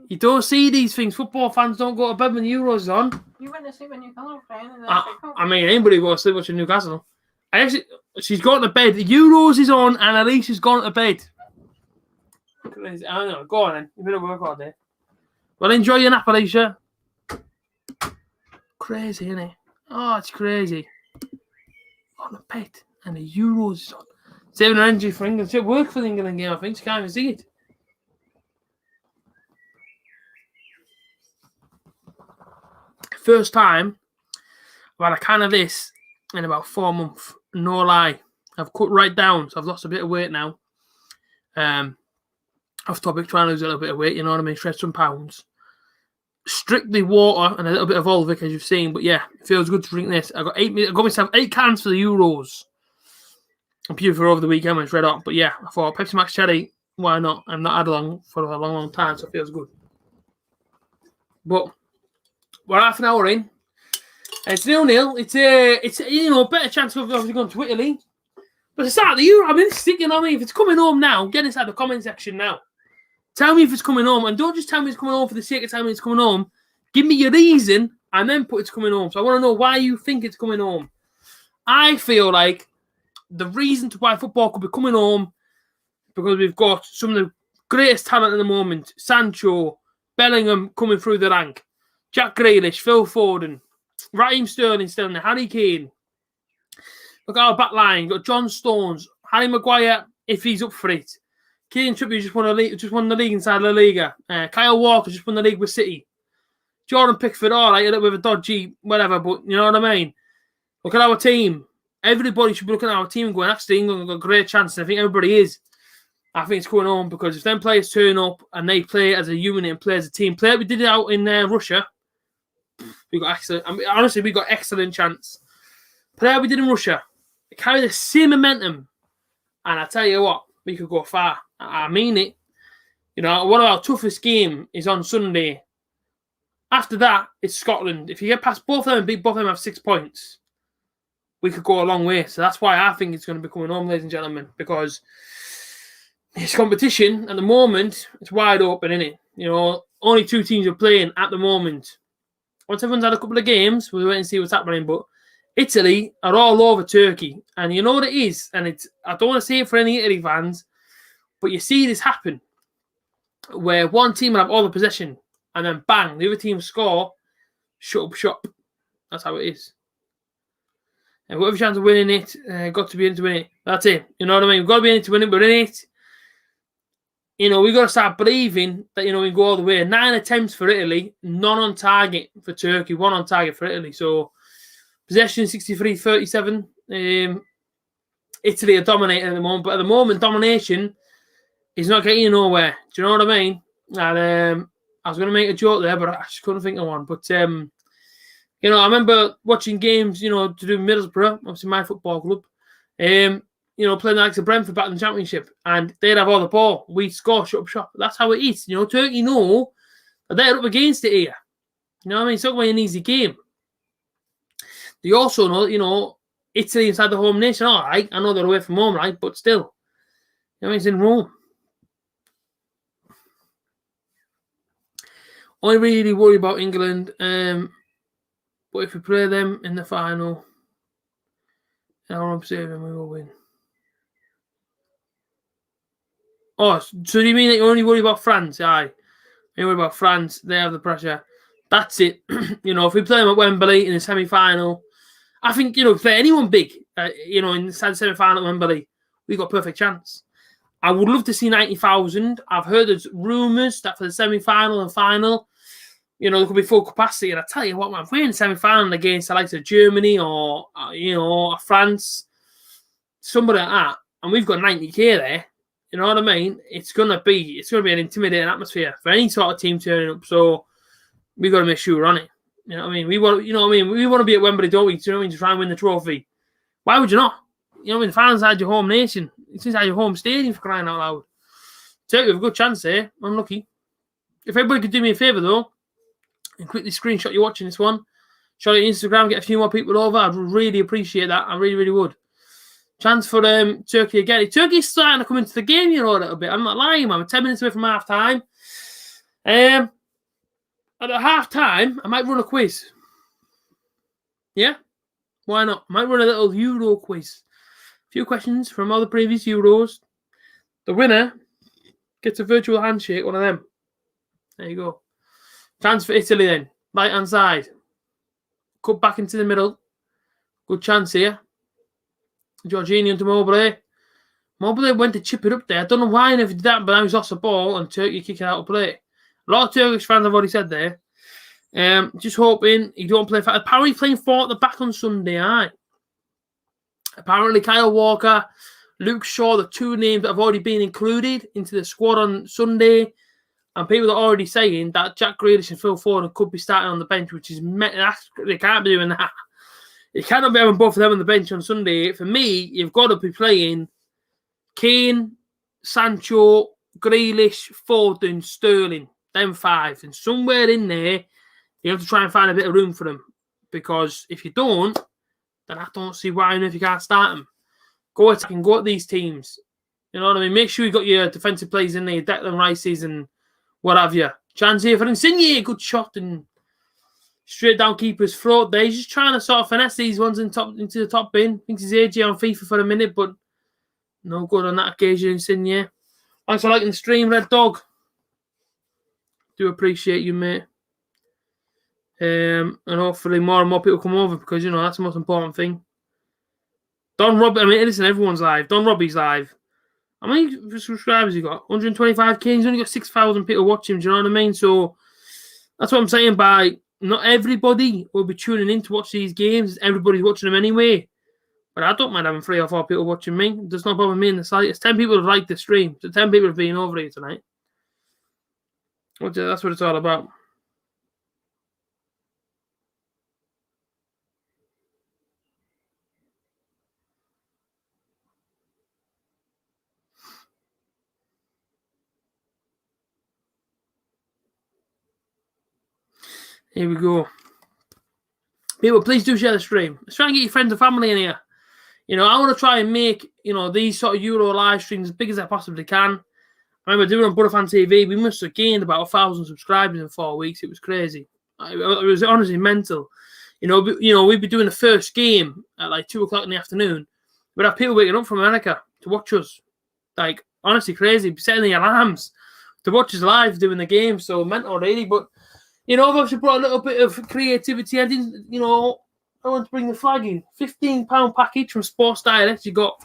You don't see these things. Football fans don't go to bed when the Euros is on. You went to sleep when Newcastle playing. I mean, anybody goes to sleep watching Newcastle. She's gone to bed. The Euros is on, and Alicia's gone to bed. Crazy. I don't know. Go on then. You've been at work all day. Well, enjoy your nap, Alicia. Crazy, isn't it? Oh, it's crazy. On the bed, and the Euros is on. Saving her energy for England. She'll work for the England game, I think. She can't even see it. First time I've had a can of this in about 4 months. No lie. I've cut right down, so I've lost a bit of weight now. Off topic, trying to lose a little bit of weight, you know what I mean? Shred some pounds. Strictly water and a little bit of Volvic, as you've seen. But yeah, it feels good to drink this. I got myself 8 cans for the Euros. I'm pure for over the weekend when it's red hot. But yeah, I thought Pepsi Max Cherry, why not? I've not had one for a long time, so it feels good. But we're half an hour in. It's 0-0. It's you know, better chance of obviously going to Italy. But to start the Euro, I mean, it's sticking on me. If it's coming home now, get inside the comment section now. Tell me if it's coming home, and don't just tell me it's coming home for the sake of telling me it's coming home. Give me your reason, and then put it's coming home. So I want to know why you think it's coming home. I feel like the reason to why football could be coming home because we've got some of the greatest talent at the moment: Sancho, Bellingham coming through the rank. Jack Grealish, Phil Foden, Raheem Sterling still in there, Harry Kane. Look at our back line. You've got John Stones, Harry Maguire, if he's up for it. Kieran Trippier just won the league inside La Liga. Kyle Walker just won the league with City. Jordan Pickford, all right, a little bit of a dodgy, whatever, but you know what I mean? Look at our team. Everybody should be looking at our team and going, actually, England have got a great chance. And I think everybody is. I think it's going on because if them players turn up and they play as a unit and play as a team, play we did it out in Russia, we got excellent. I mean, honestly, we got excellent chance. Play we did in Russia, it carried the same momentum, and I tell you what, we could go far. I mean it. You know, one of our toughest game is on Sunday. After that, it's Scotland. If you get past both of them and beat both of them have 6 points, we could go a long way. So that's why I think it's going to be coming home, ladies and gentlemen, because this competition at the moment, it's wide open, isn't it? You know, only 2 teams are playing at the moment. Once everyone's had a couple of games, we'll wait and see what's happening. But Italy are all over Turkey. And you know what it is? And it's, I don't want to say it for any Italy fans, but you see this happen where one team will have all the possession and then bang, the other team score, shut up shop. That's how it is. And whatever chance of winning it, got to be in it to win it. That's it. You know what I mean? We've got to be in it to win it, but in it, you know, we've got to start believing that, you know, we can go all the way. 9 attempts for Italy, none on target for Turkey, 1 on target for Italy. So, possession 63-37. Italy are dominating at the moment, but at the moment, domination is not getting you nowhere. Do you know what I mean? And I was going to make a joke there, but I just couldn't think of one. But, you know, I remember watching games, you know, to do Middlesbrough, obviously my football club, you know, playing the likes of Brentford back in the Championship, and they'd have all the ball. We'd score, shut up shop. That's how it is. You know, Turkey know that they're up against it here. You know what I mean? It's not going to be an easy game. They also know, you know, Italy inside the home nation, all right. I know they're away from home, right? But still, you know, it's in Rome. I really worry about England, but if we play them in the final, I'm saying we will win. Oh, so do you mean that you only worry about France? Aye. You worry about France, they have the pressure. That's it. You know, if we play them at Wembley in the semi-final, I think, you know, if play anyone big, you know, in the semi-final at Wembley, we've got a perfect chance. I would love to see 90,000. I've heard there's rumours that for the semi-final and final, you know, there could be full capacity. And I tell you what, man, if we're in the semi-final against the likes of Germany or, you know, or France, somebody like that, and we've got 90k there, you know what I mean? It's gonna be an intimidating atmosphere for any sort of team turning up. So we've got to make sure we're on it. You know what I mean? We want to be at Wembley, don't we? Do you know what I mean? To try and win the trophy. Why would you not? You know what I mean? The finals inside your home nation. It's inside your home stadium, for crying out loud. Turkey have a good chance there. Unlucky. If everybody could do me a favour though, and quickly screenshot you watching this one, show it on Instagram, get a few more people over, I'd really appreciate that. I really, really would. Chance for Turkey again. Turkey's starting to come into the game, you know, a little bit. I'm not lying, man. I'm 10 minutes away from half time. At half time, I might run a quiz. Yeah? Why not? I might run a little Euro quiz. A few questions from all the previous Euros. The winner gets a virtual handshake, one of them. There you go. Chance for Italy then. Right hand side. Cut back into the middle. Good chance here. Jorginho into Mobley. Mobley went to chip it up there. I don't know why he never did that, but now he's lost the ball and Turkey kicking out of play. A lot of Turkish fans have already said there. Just hoping he don't play. Apparently playing 4 at the back on Sunday, aye. Apparently Kyle Walker, Luke Shaw, the 2 names that have already been included into the squad on Sunday. And people are already saying that Jack Grealish and Phil Foden could be starting on the bench, which is they can't be doing that. You cannot be having both of them on the bench on Sunday. For me, you've got to be playing Kane, Sancho, Grealish, Foden, Sterling, them 5. And somewhere in there, you have to try and find a bit of room for them. Because if you don't, then I don't see why if you can't start them. Go attack and go at these teams. You know what I mean? Make sure you got your defensive players in there, Declan Rice's and what have you. Chance here for Insigne, good shot and straight down keeper's throat there. He's just trying to sort of finesse these ones into the top bin. Thinks he's A.J. on FIFA for a minute, but no good on that occasion, Insigne. Thanks for liking the stream, Red Dog. Do appreciate you, mate. And hopefully more and more people come over because, you know, that's the most important thing. Don Robbie, I mean, listen, everyone's live. Don Robbie's live. How many subscribers he got? 125k. He's only got 6,000 people watching him. Do you know what I mean? So that's what I'm saying by not everybody will be tuning in to watch these games. Everybody's watching them anyway. But I don't mind having 3 or 4 people watching me. It does not bother me in the slightest. 10 people have liked the stream. So 10 people have been over here tonight. That's what it's all about. Here we go. People, please do share the stream. Let's try and get your friends and family in here. You know, I want to try and make, you know, these sort of Euro live streams as big as I possibly can. I remember doing on Butterfan TV, we must have gained about 1,000 subscribers in 4 weeks. It was crazy. It was honestly mental. You know, we'd be doing the first game at like 2 o'clock in the afternoon. We'd have people waking up from America to watch us. Like, honestly crazy. Setting the alarms to watch us live doing the game. So mental, really. But, you know, I've obviously brought a little bit of creativity. I didn't, you know, I want to bring the flag in. £15 package from Sports Direct. You got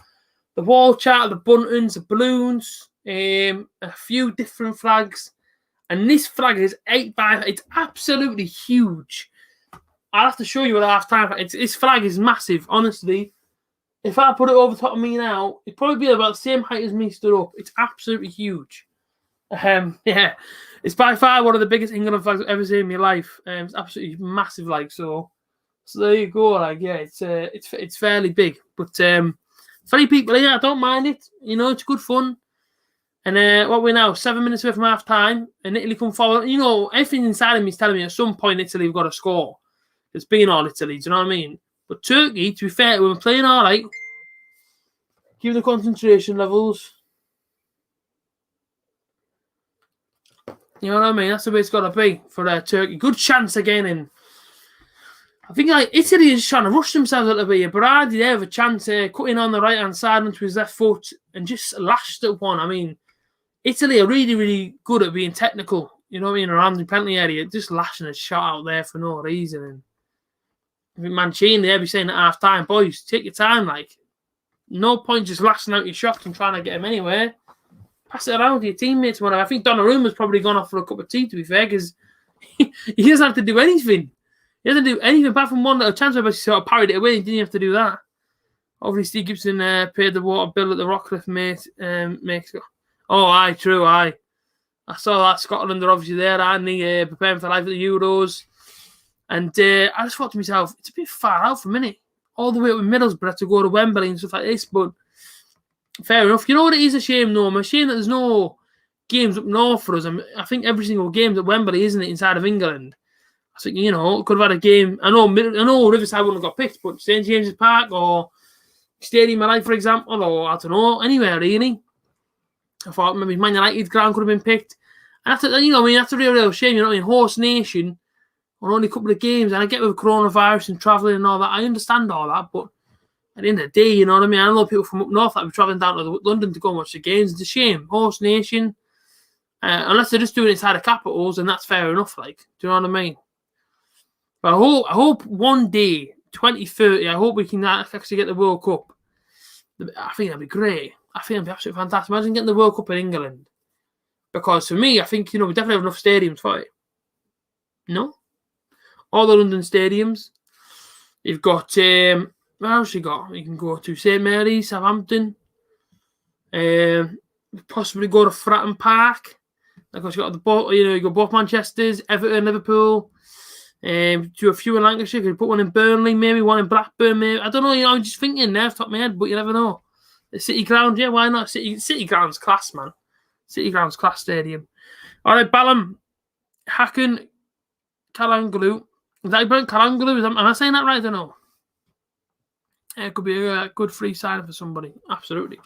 the wall chart, the buntons, the balloons, a few different flags. And this flag is 8x. It's absolutely huge. I'll have to show you at half time. This flag is massive, honestly. If I put it over the top of me now, it'd probably be about the same height as me stood up. It's absolutely huge. Yeah, it's by far one of the biggest England flags I've ever seen in my life. It's absolutely massive, like so. So there you go. Like, yeah, it's fairly big, but 3 people here. I don't mind it. You know, it's good fun. And what we're now 7 minutes away from half time, and Italy come forward. You know, everything inside of me is telling me at some point Italy have got to score. It's been all Italy. Do you know what I mean? But Turkey, to be fair, we were playing all right. Give the concentration levels. You know what I mean? That's the way it's got to be for Turkey. Good chance again. And I think like Italy is trying to rush themselves a little bit. Berardi, they have a chance cutting on the right-hand side onto his left foot and just lashed at one. I mean, Italy are really, really good at being technical. You know what I mean? Around the penalty area. Just lashing a shot out there for no reason. And I think Mancini, they'll be saying at half-time, boys, take your time. Like, no point just lashing out your shots and trying to get him anywhere. Pass it around to your teammates. Whatever. I think Donnarumma's probably gone off for a cup of tea, to be fair, because he doesn't have to do anything. He doesn't do anything apart from one little chance where he sort of parried it away. He didn't have to do that. Obviously, Steve Gibson paid the water bill at the Rockcliffe, mate. Oh, aye, true, aye. I saw that Scotland are obviously there, aren't they? Preparing for life at the Euros. And I just thought to myself, it's a bit far out for a minute. All the way up in Middlesbrough to go to Wembley and stuff like this, but fair enough. You know what? It is a shame, though. I'm ashamed that there's no games up north for us. I think every single game's at Wembley, isn't it, inside of England? I think, you know, could have had a game. I know Riverside wouldn't have got picked, but St. James's Park or Stadium of Light, for example, or I don't know, anywhere really. I thought maybe Man United ground could have been picked. And that's a real shame. You know what I mean? Host nation on only a couple of games, and I get with coronavirus and travelling and all that. I understand all that, but at the end of the day, you know what I mean? I know people from up north that be travelling down to London to go and watch the games. It's a shame. Host nation. Unless they're just doing it inside the capitals, and that's fair enough, like. Do you know what I mean? But I hope one day, 2030, I hope we can actually get the World Cup. I think that'd be great. I think that'd be absolutely fantastic. Imagine getting the World Cup in England. Because for me, I think, you know, we definitely have enough stadiums for it. No? All the London stadiums. You've got, where else you got? You can go to St. Mary's, Southampton. Possibly go to Fratton Park. Of course, you got you got both Manchester's, Everton, Liverpool. Do a few in Lancashire. Could put one in Burnley, maybe one in Blackburn, maybe. I don't know. You know, I'm just thinking there off the top of my head, but you never know. The City Ground, yeah, why not? City Ground's class, man. City Ground's class stadium. All right, Balham, Hacken, Kalanglu. Is that about Kalanglu? Am I saying that right? I don't know. It could be a good free sign for somebody. Absolutely.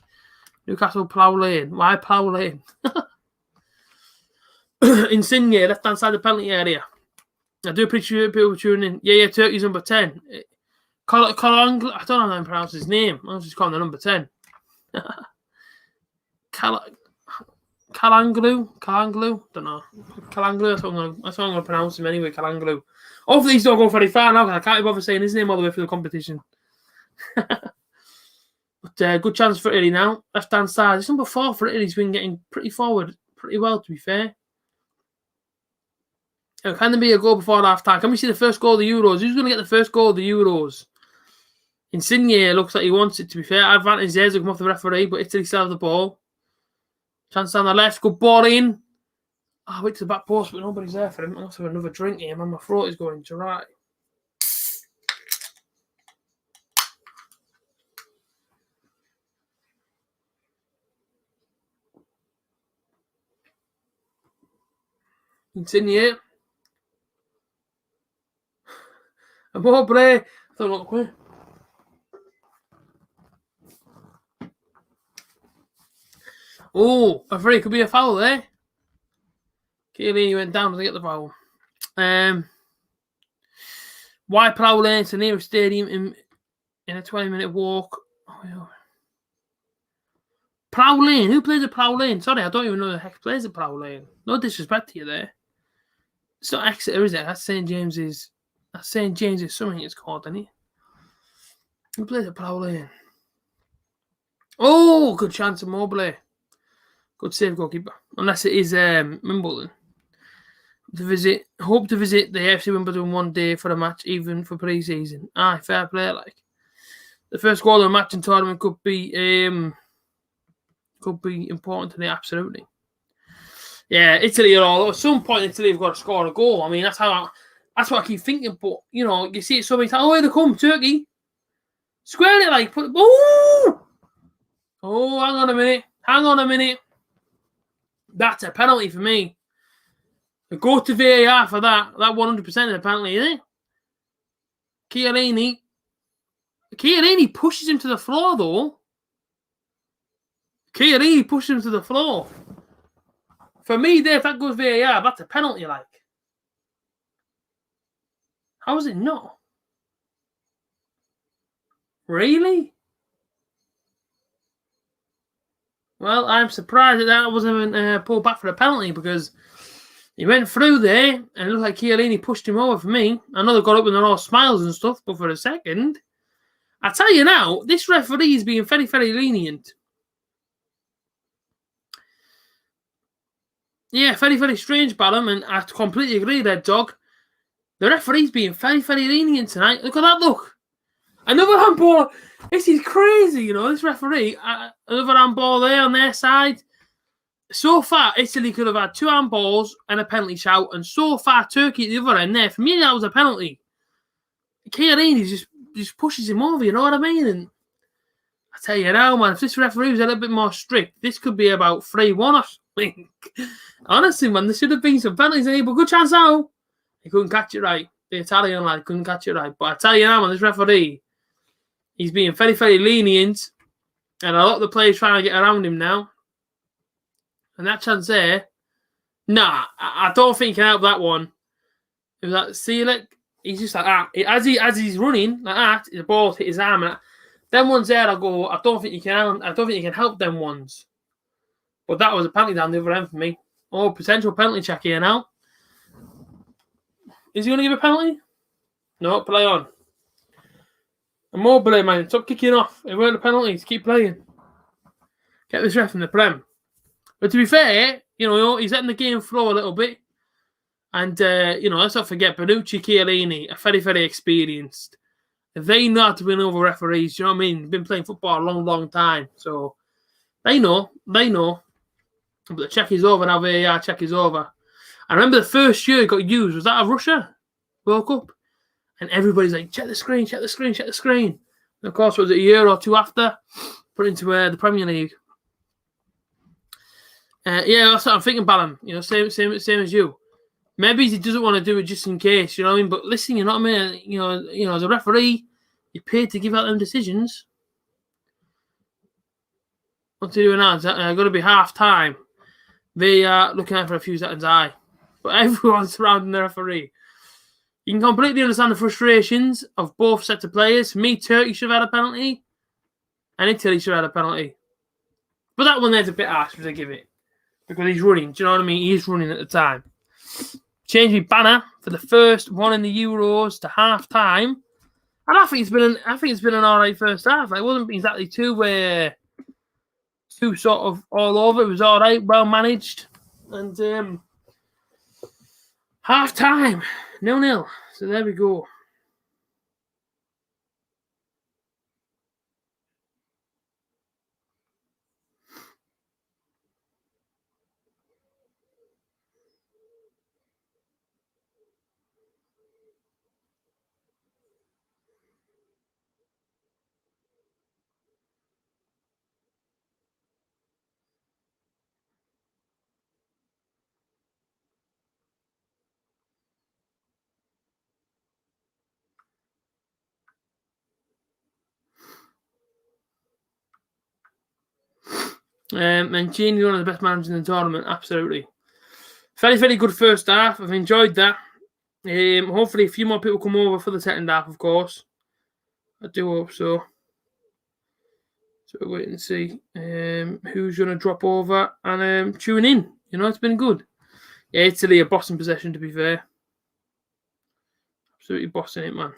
Newcastle Plough Lane. Why Plough Lane? Insigne, left-hand side of the penalty area. I do appreciate people tuning in. Yeah, Turkey's number 10. Kalanglu. I don't know how to pronounce his name. I'll just call him the number 10. Kalanglu, don't know. Kalanglu, that's what I'm going to pronounce him anyway, Kalanglu. Hopefully he's not going very far now, because I can't be bothered saying his name all the way through the competition. But good chance for Italy now. Left-hand side. It's number 4 for Italy. He's been getting pretty forward, pretty well, to be fair. Can there be a goal before half-time? Can we see the first goal of the Euros? Who's going to get the first goal of the Euros? Insigne looks like he wants it, to be fair. Advantage there to come off the referee, but Italy still have the ball. Chance down the left. Good ball in. I went to the back post, but nobody's there for him. I must have another drink here, man. My throat is going dry. Insigne. Immobile. Don't look quick. Oh, I think it could be a foul there. Chiellini went down to get the foul. Why Plough Lane to the nearest stadium in a 20-minute walk? Oh, yeah. Plough Lane? Who plays at Plough Lane? Sorry, I don't even know who the heck plays at Plough Lane. No disrespect to you there. It's not Exeter, is it? That's St. James's. That's St. James's something it's called, isn't it? Who plays at Plough Lane? Oh, good chance of Mobley. Good save, goalkeeper. Unless it is Wimbledon. Hope to visit the FC Wimbledon one day for a match, even for pre-season. Aye, fair play, like. The first goal of a match in tournament could be important today, absolutely. Yeah, Italy are all. At some point, Italy have got to score a goal. I mean, that's what I keep thinking. But you know, you see it so many times. Oh, here they come, Turkey. Square it, like put. Oh, hang on a minute. That's a penalty for me. Go to VAR for that. That 100% is a penalty, isn't it? Chiellini pushes him to the floor, though. Chiellini pushes him to the floor. For me, there, if that goes VAR, that's a penalty, like. How is it not? Really? Well, I'm surprised that wasn't pulled back for a penalty, because he went through there and it looked like Chiellini pushed him over for me. I know they got up and they're all smiles and stuff, but for a second, I tell you now, this referee is being very, very lenient. Yeah, very, very strange, Ballum, and I completely agree there, Dog. The referee's being very, very lenient tonight. Look at that, look. Another handball. This is crazy, you know, this referee. Another handball there on their side. So far, Italy could have had 2 handballs and a penalty shout, and so far, Turkey at the other end there. For me, that was a penalty. Chiellini just pushes him over, you know what I mean? And I tell you now, man, if this referee was a little bit more strict, this could be about 3-1 or something. Honestly, man, there should have been some penalties in here, but good chance now. He couldn't catch it right. The Italian lad couldn't catch it right. But I tell you now, man, this referee, he's being very, very lenient, and a lot of the players trying to get around him now. And that chance there, nah, I don't think he can help that one. It was like, Seelick, he's just like that. As he's running like that, the ball hit his arm. And them ones there, I don't think you can help them ones. But that was a penalty down the other end for me. Oh, potential penalty check here now. Is he going to give a penalty? No, play on. Immobile, man, stop kicking off. It weren't a penalty. Keep playing. Get this ref in the Prem. But to be fair, you know, he's letting the game flow a little bit. And, you know, let's not forget, Bonucci, Chiellini are very, very experienced. They know how to win over referees, you know what I mean? They've been playing football a long, long time. So, they know. But the check is over now, VAR check is over. I remember the first year it got used, was that a Russia World Cup? And everybody's like, check the screen. And of course, was it a year or 2 after? Put into the Premier League. Yeah, that's what I'm thinking about him. You know, same as you. Maybe he doesn't want to do it just in case, you know what I mean? But listen, you know what I mean? You know, as a referee, you're paid to give out them decisions. What's he doing now? It's going to be half time. They are looking out for a few seconds, aye. But everyone's surrounding the referee. You can completely understand the frustrations of both sets of players. For me, Turkey should have had a penalty, and Italy should have had a penalty. But that one there's a bit harsh, if they give it. because he's running. Do you know what I mean? He's running at the time. Changed my banner for the first one in the Euros to half time. And I think it's been an alright first half. It wasn't exactly too sort of all over. It was alright, well managed. And half time, 0-0. So there we go. And Gene, one of the best managers in the tournament, absolutely. Very, very good first half. I've enjoyed that. Hopefully, a few more people come over for the second half, of course. I do hope so. So we'll wait and see who's going to drop over and tune in. You know, it's been good. Yeah, Italy are bossing possession, to be fair. Absolutely bossing it, man.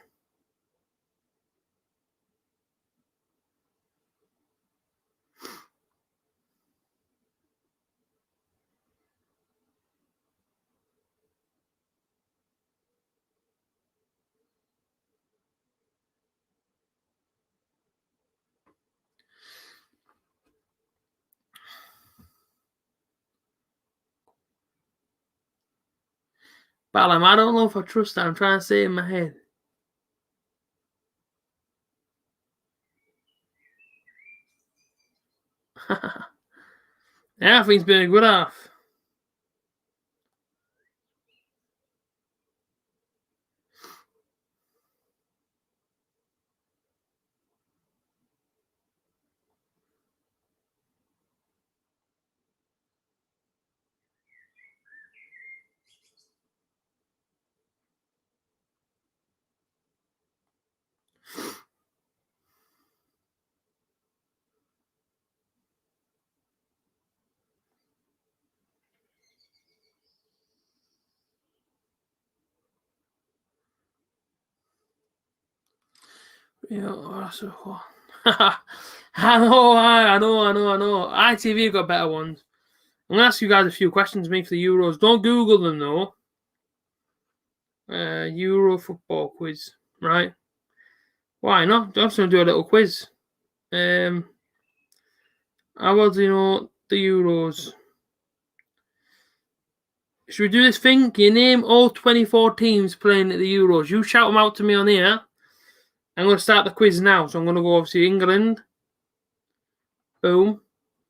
Balam, I don't know if I trust that. I'm trying to say it in my head. Yeah, I think it's been a good half. Yeah, I know. ITV got better ones. I'm gonna ask you guys a few questions, maybe for the Euros. Don't Google them though. Euro football quiz, right? Why not? I'm just gonna do a little quiz. How well do you know the Euros? Should we do this thing? Can you name all 24 teams playing at the Euros? You shout them out to me on here. I'm going to start the quiz now. So I'm going to go obviously England. Boom.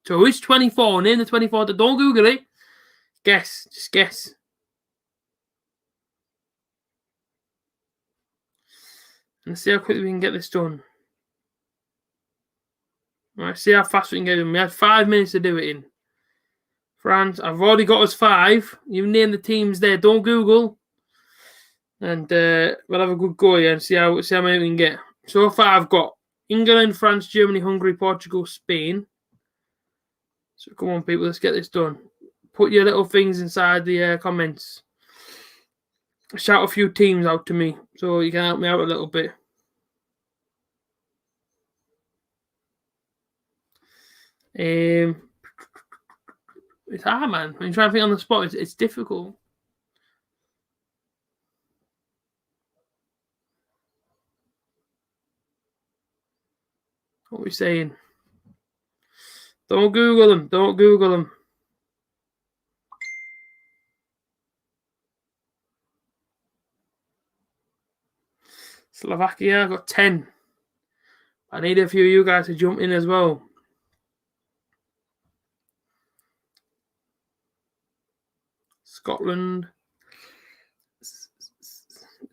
So who's 24? Name the 24. Don't Google it. Guess. Just guess. Let's see how quickly we can get this done. Right, see how fast we can get it. We had 5 minutes to do it in. France, I've already got us 5. You name the teams there. Don't Google. And we'll have a good go here and see how many we can get. So far, I've got England, France, Germany, Hungary, Portugal, Spain. So come on, people, let's get this done. Put your little things inside the comments. Shout a few teams out to me so you can help me out a little bit. It's hard, man. When you try to think on the spot, it's difficult. What are we saying? Don't Google them. Don't Google them. Slovakia, I've got 10. I need a few of you guys to jump in as well. Scotland.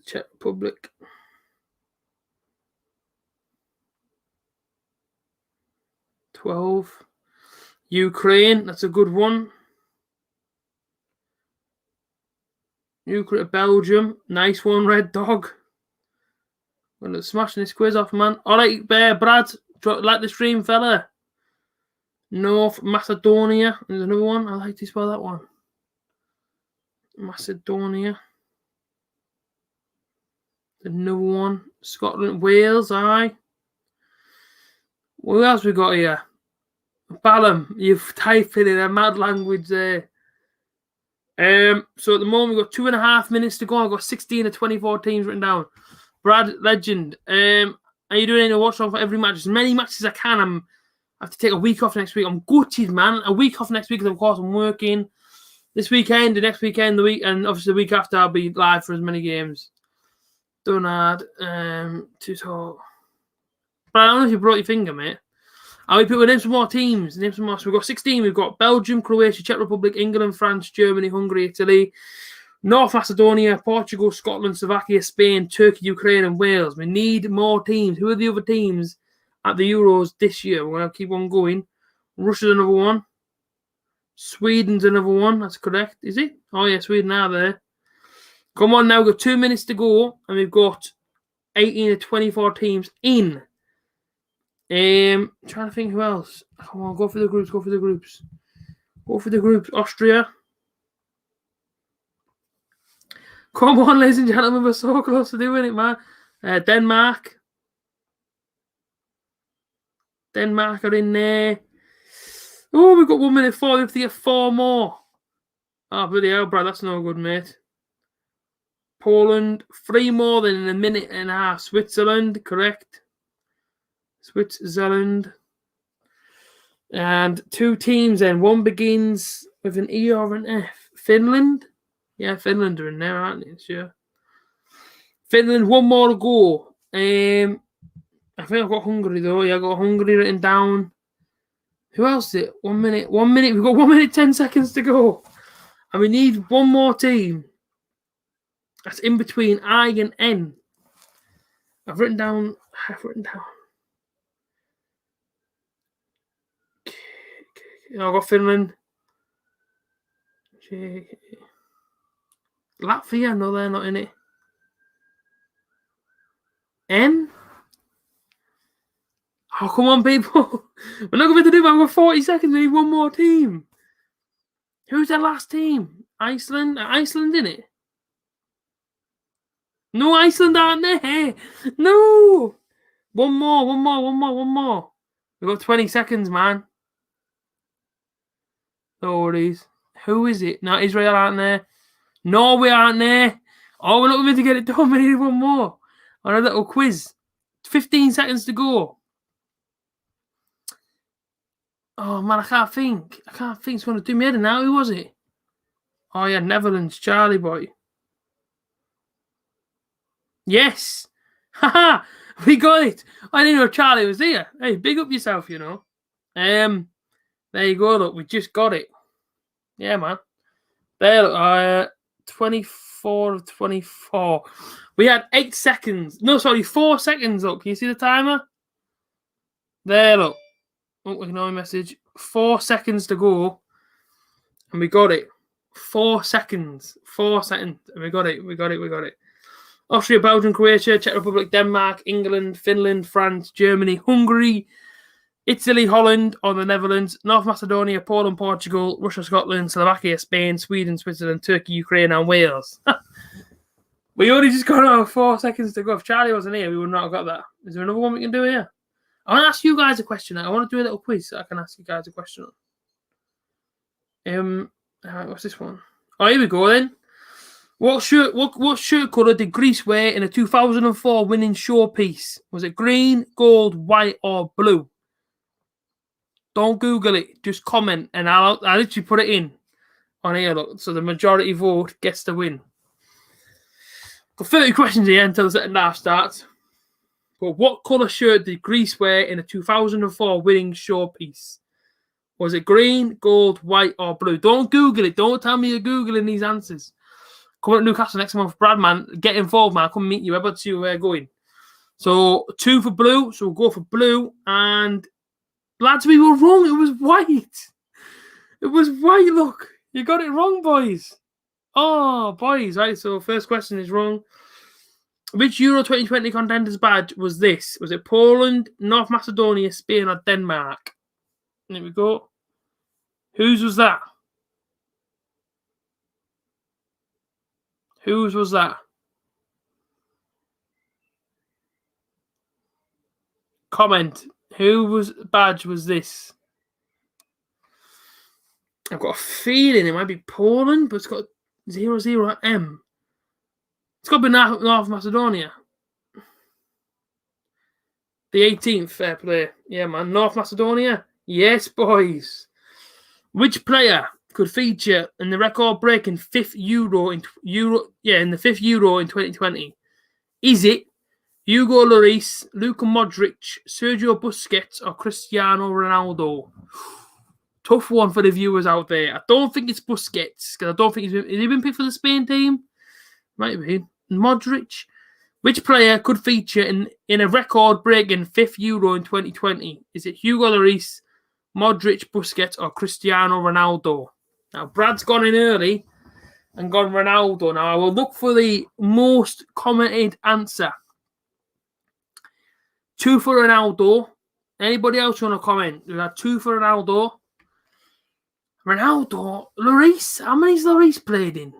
Czech Republic. 12. Ukraine, that's a good one. Ukraine, Belgium, nice one, Red Dog. Well, smashing this quiz off, man. All right, Brad, like the stream, fella. North Macedonia. There's another one. I like to spell that one. Macedonia. Another one. Scotland. Wales, aye. What else we got here? Ballum. You've typed in a mad language there. So at the moment we've got 2.5 minutes to go. I've got 16 of 24 teams written down. Brad, legend. Are you doing any watch on for every match? As many matches as I can. I have to take a week off next week. I'm gutted, man. A week off next week because of course I'm working. This weekend, the next weekend, the week, and obviously the week after I'll be live for as many games. Donard, to talk. But I don't know if you brought your finger, mate. We name some more teams. Name some more. So we've got 16. We've got Belgium, Croatia, Czech Republic, England, France, Germany, Hungary, Italy, North Macedonia, Portugal, Scotland, Slovakia, Spain, Turkey, Ukraine, and Wales. We need more teams. Who are the other teams at the Euros this year? We're going to keep on going. Russia's another one. Sweden's another one. That's correct. Is it? Oh, yeah, Sweden are there. Come on now. We've got 2 minutes to go. And we've got 18 to 24 teams in. Trying to think who else. Come on, go for the groups. Go for the groups. Go for the groups. Austria. Come on, ladies and gentlemen. We're so close to doing it, man. Denmark. Denmark are in there. Oh, we've got 1 minute 4. We have to get 4 more. Oh, bloody hell, Brad. That's no good, mate. Poland. 3 more than in a minute and a half. Switzerland, correct. Switzerland. And 2 teams then. One begins with an E or an F. Finland. Yeah, Finland are in there, aren't they? Sure. Finland, 1 more to go. I think I've got Hungary, though. Yeah, I've got Hungary written down. Who else is it? 1 minute. 1 minute. We've got 1 minute, 10 seconds to go. And we need 1 more team. That's in between I and N. I've written down. I've got Finland. Latvia, no, they're not in it. N? Oh, come on, people. We're not going to do that. I've got 40 seconds. We need 1 more team. Who's the last team? Iceland? Iceland in it? No, Iceland aren't there. No. 1 more. We've got 20 seconds, man. No worries. Who is it? No, Israel aren't there. Norway aren't there. Oh, we're not going to get it done. We need 1 more. On a little quiz. 15 seconds to go. Oh, man, I can't think. It's going to do me head now. Who was it? Oh, yeah, Netherlands. Charlie boy. Yes. Haha. We got it. I didn't know Charlie was here. Hey, big up yourself, you know. There you go, look. We just got it. Yeah, man. There, look. 24 of 24. We had 8 seconds. No, sorry, 4 seconds. Look, can you see the timer? There, look. Oh, ignore my message. 4 seconds to go. And we got it. 4 seconds. 4 seconds. And we got it. Austria, Belgium, Croatia, Czech Republic, Denmark, England, Finland, France, Germany, Hungary, Italy, Holland, or the Netherlands, North Macedonia, Poland, Portugal, Russia, Scotland, Slovakia, Spain, Sweden, Switzerland, Turkey, Ukraine, and Wales. We only just got 4 seconds to go. If Charlie wasn't here, we would not have got that. Is there another one we can do here? I want to ask you guys a question. I want to do a little quiz so I can ask you guys a question. What's this one? Oh, here we go then. What shirt colour did Greece wear in a 2004 winning showpiece? Was it green, gold, white, or blue? Don't Google it. Just comment, and I'll literally put it in on here. Look, so the majority vote gets the win. Got 30 questions here until the second half starts. But what colour shirt did Greece wear in a 2004 winning showpiece? Was it green, gold, white, or blue? Don't Google it. Don't tell me you're Googling these answers. Come to Newcastle next month, Brad, man. Get involved, man. Come meet you. How about you going? So 2 for blue. So we'll go for blue. And lads, we were wrong. It was white. It was white. Look, you got it wrong, boys. Oh, boys. Right. So first question is wrong. Which Euro 2020 contenders badge was this? Was it Poland, North Macedonia, Spain, or Denmark? There we go. Whose was that? Whose was that? Comment. Whose badge was this? I've got a feeling it might be Poland, but it's got 00M. It's got to be North Macedonia. The 18th, fair play. Yeah, man. North Macedonia. Yes, boys. Which player could feature in the record-breaking fifth Euro in the fifth Euro in 2020? Is it Hugo Lloris, Luka Modric, Sergio Busquets, or Cristiano Ronaldo? Tough one for the viewers out there. I don't think it's Busquets, because I don't think has he been picked for the Spain team? Might be. Modric. Which player could feature in a record-breaking fifth Euro in 2020? Is it Hugo Lloris, Modric, Busquets, or Cristiano Ronaldo? Now, Brad's gone in early and gone Ronaldo. Now, I will look for the most commented answer. 2 for Ronaldo. Anybody else want to comment? We had 2 for Ronaldo. Ronaldo? Lloris? How many's Lloris played in?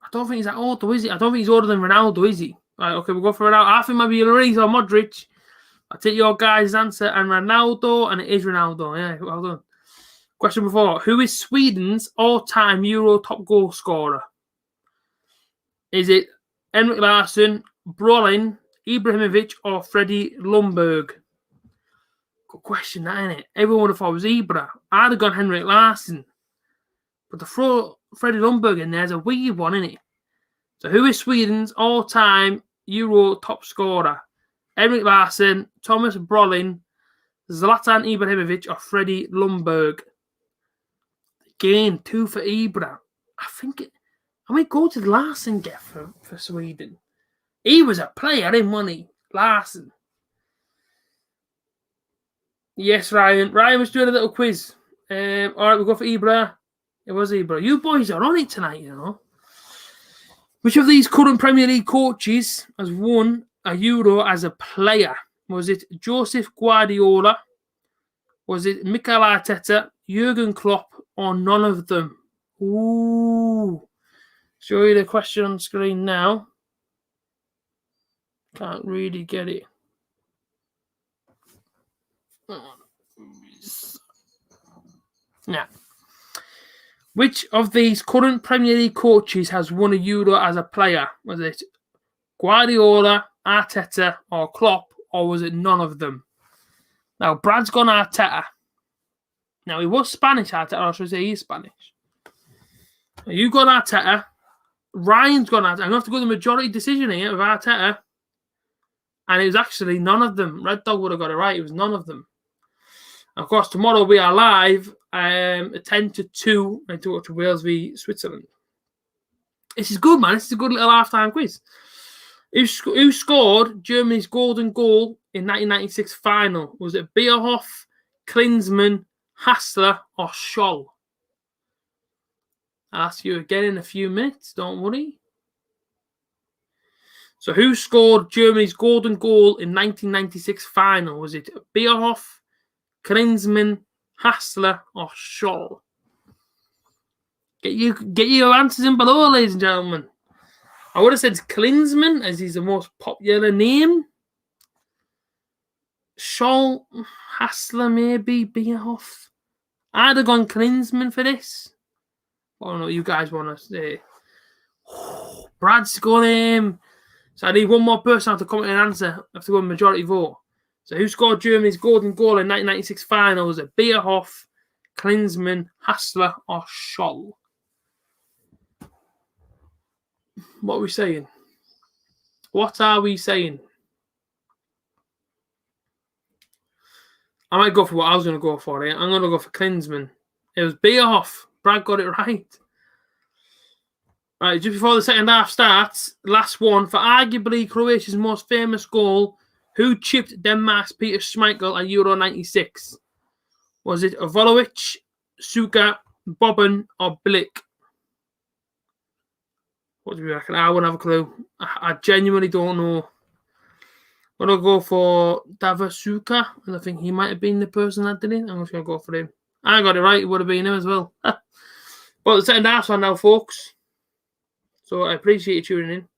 I don't think he's that old, though, is he? I don't think he's older than Ronaldo, is he? Right, okay, we'll go for Ronaldo. I think maybe Lloris or Modric. I'll take your guys' answer. And Ronaldo, and it is Ronaldo. Yeah, well done. Question before. Who is Sweden's all-time Euro top goal scorer? Is it Henrik Larsson, Brolin, Ibrahimovic, or Freddie Lundberg? Good question, that, isn't it? Everyone would have thought it was Ibra. I'd have gone Henrik Larsson. But to throw Freddie Lundberg in there is a weird one, isn't it? So who is Sweden's all-time Euro top scorer? Henrik Larsson, Thomas Brolin, Zlatan Ibrahimovic, or Freddie Lundberg? Again, 2 for Ibra. I might go to Larsson get for Sweden. He was a player, wasn't he? Larsson. Yes, Ryan. Ryan was doing a little quiz. All right, we'll go for Ibra. It was Ibra. You boys are on it tonight, you know. Which of these current Premier League coaches has won a Euro as a player? Was it Joseph Guardiola? Was it Mikel Arteta, Jurgen Klopp, or none of them? Ooh. Show you the question on screen now. Can't really get it. Now, which of these current Premier League coaches has won a Euro as a player? Was it Guardiola, Arteta, or Klopp, or was it none of them? Now, Brad's gone Arteta. Now, he was Spanish, Arteta, or should I say he's Spanish? Now, you've gone Arteta. Ryan's gone Arteta. I'm going to have to go to the majority decision here with Arteta. And it was actually none of them. Red Dog would have got it right. It was none of them. Of course, tomorrow we are live at 10 to 2 to watch Wales v Switzerland. This is good, man. This is a good little halftime quiz. Who scored Germany's golden goal in 1996 final? Was it Bierhoff, Klinsmann, Hassler, or Scholl? I'll ask you again in a few minutes. Don't worry. So who scored Germany's golden goal in 1996 final? Was it Bierhoff, Klinsmann, Hassler, or Scholl? Get your answers in below, ladies and gentlemen. I would have said Klinsmann, as he's the most popular name. Scholl, Hassler, maybe, Bierhoff. I'd have gone Klinsmann for this. I don't know what you guys want to say. Brad's gone him. So I need one more person to comment and answer. I have to go majority vote. So who scored Germany's golden goal in 1996 final? Was it Bierhoff, Klinsmann, Hassler, or Scholl? What are we saying? What are we saying? I might go for what I was going to go for here. I'm going to go for Klinsmann. It was Bierhoff. Brad got it right. Right, just before the second half starts, last one. For arguably Croatia's most famous goal, who chipped Denmark's Peter Schmeichel at Euro 96? Was it Volovic, Suka, Boban, or Blick? What do you reckon? I won't have a clue. I genuinely don't know. I'm going to go for Davasuka, and I think he might have been the person that did it. I'm just going to go for him. I got it right. It would have been him as well. But the second half's on now, folks. So I appreciate you tuning in.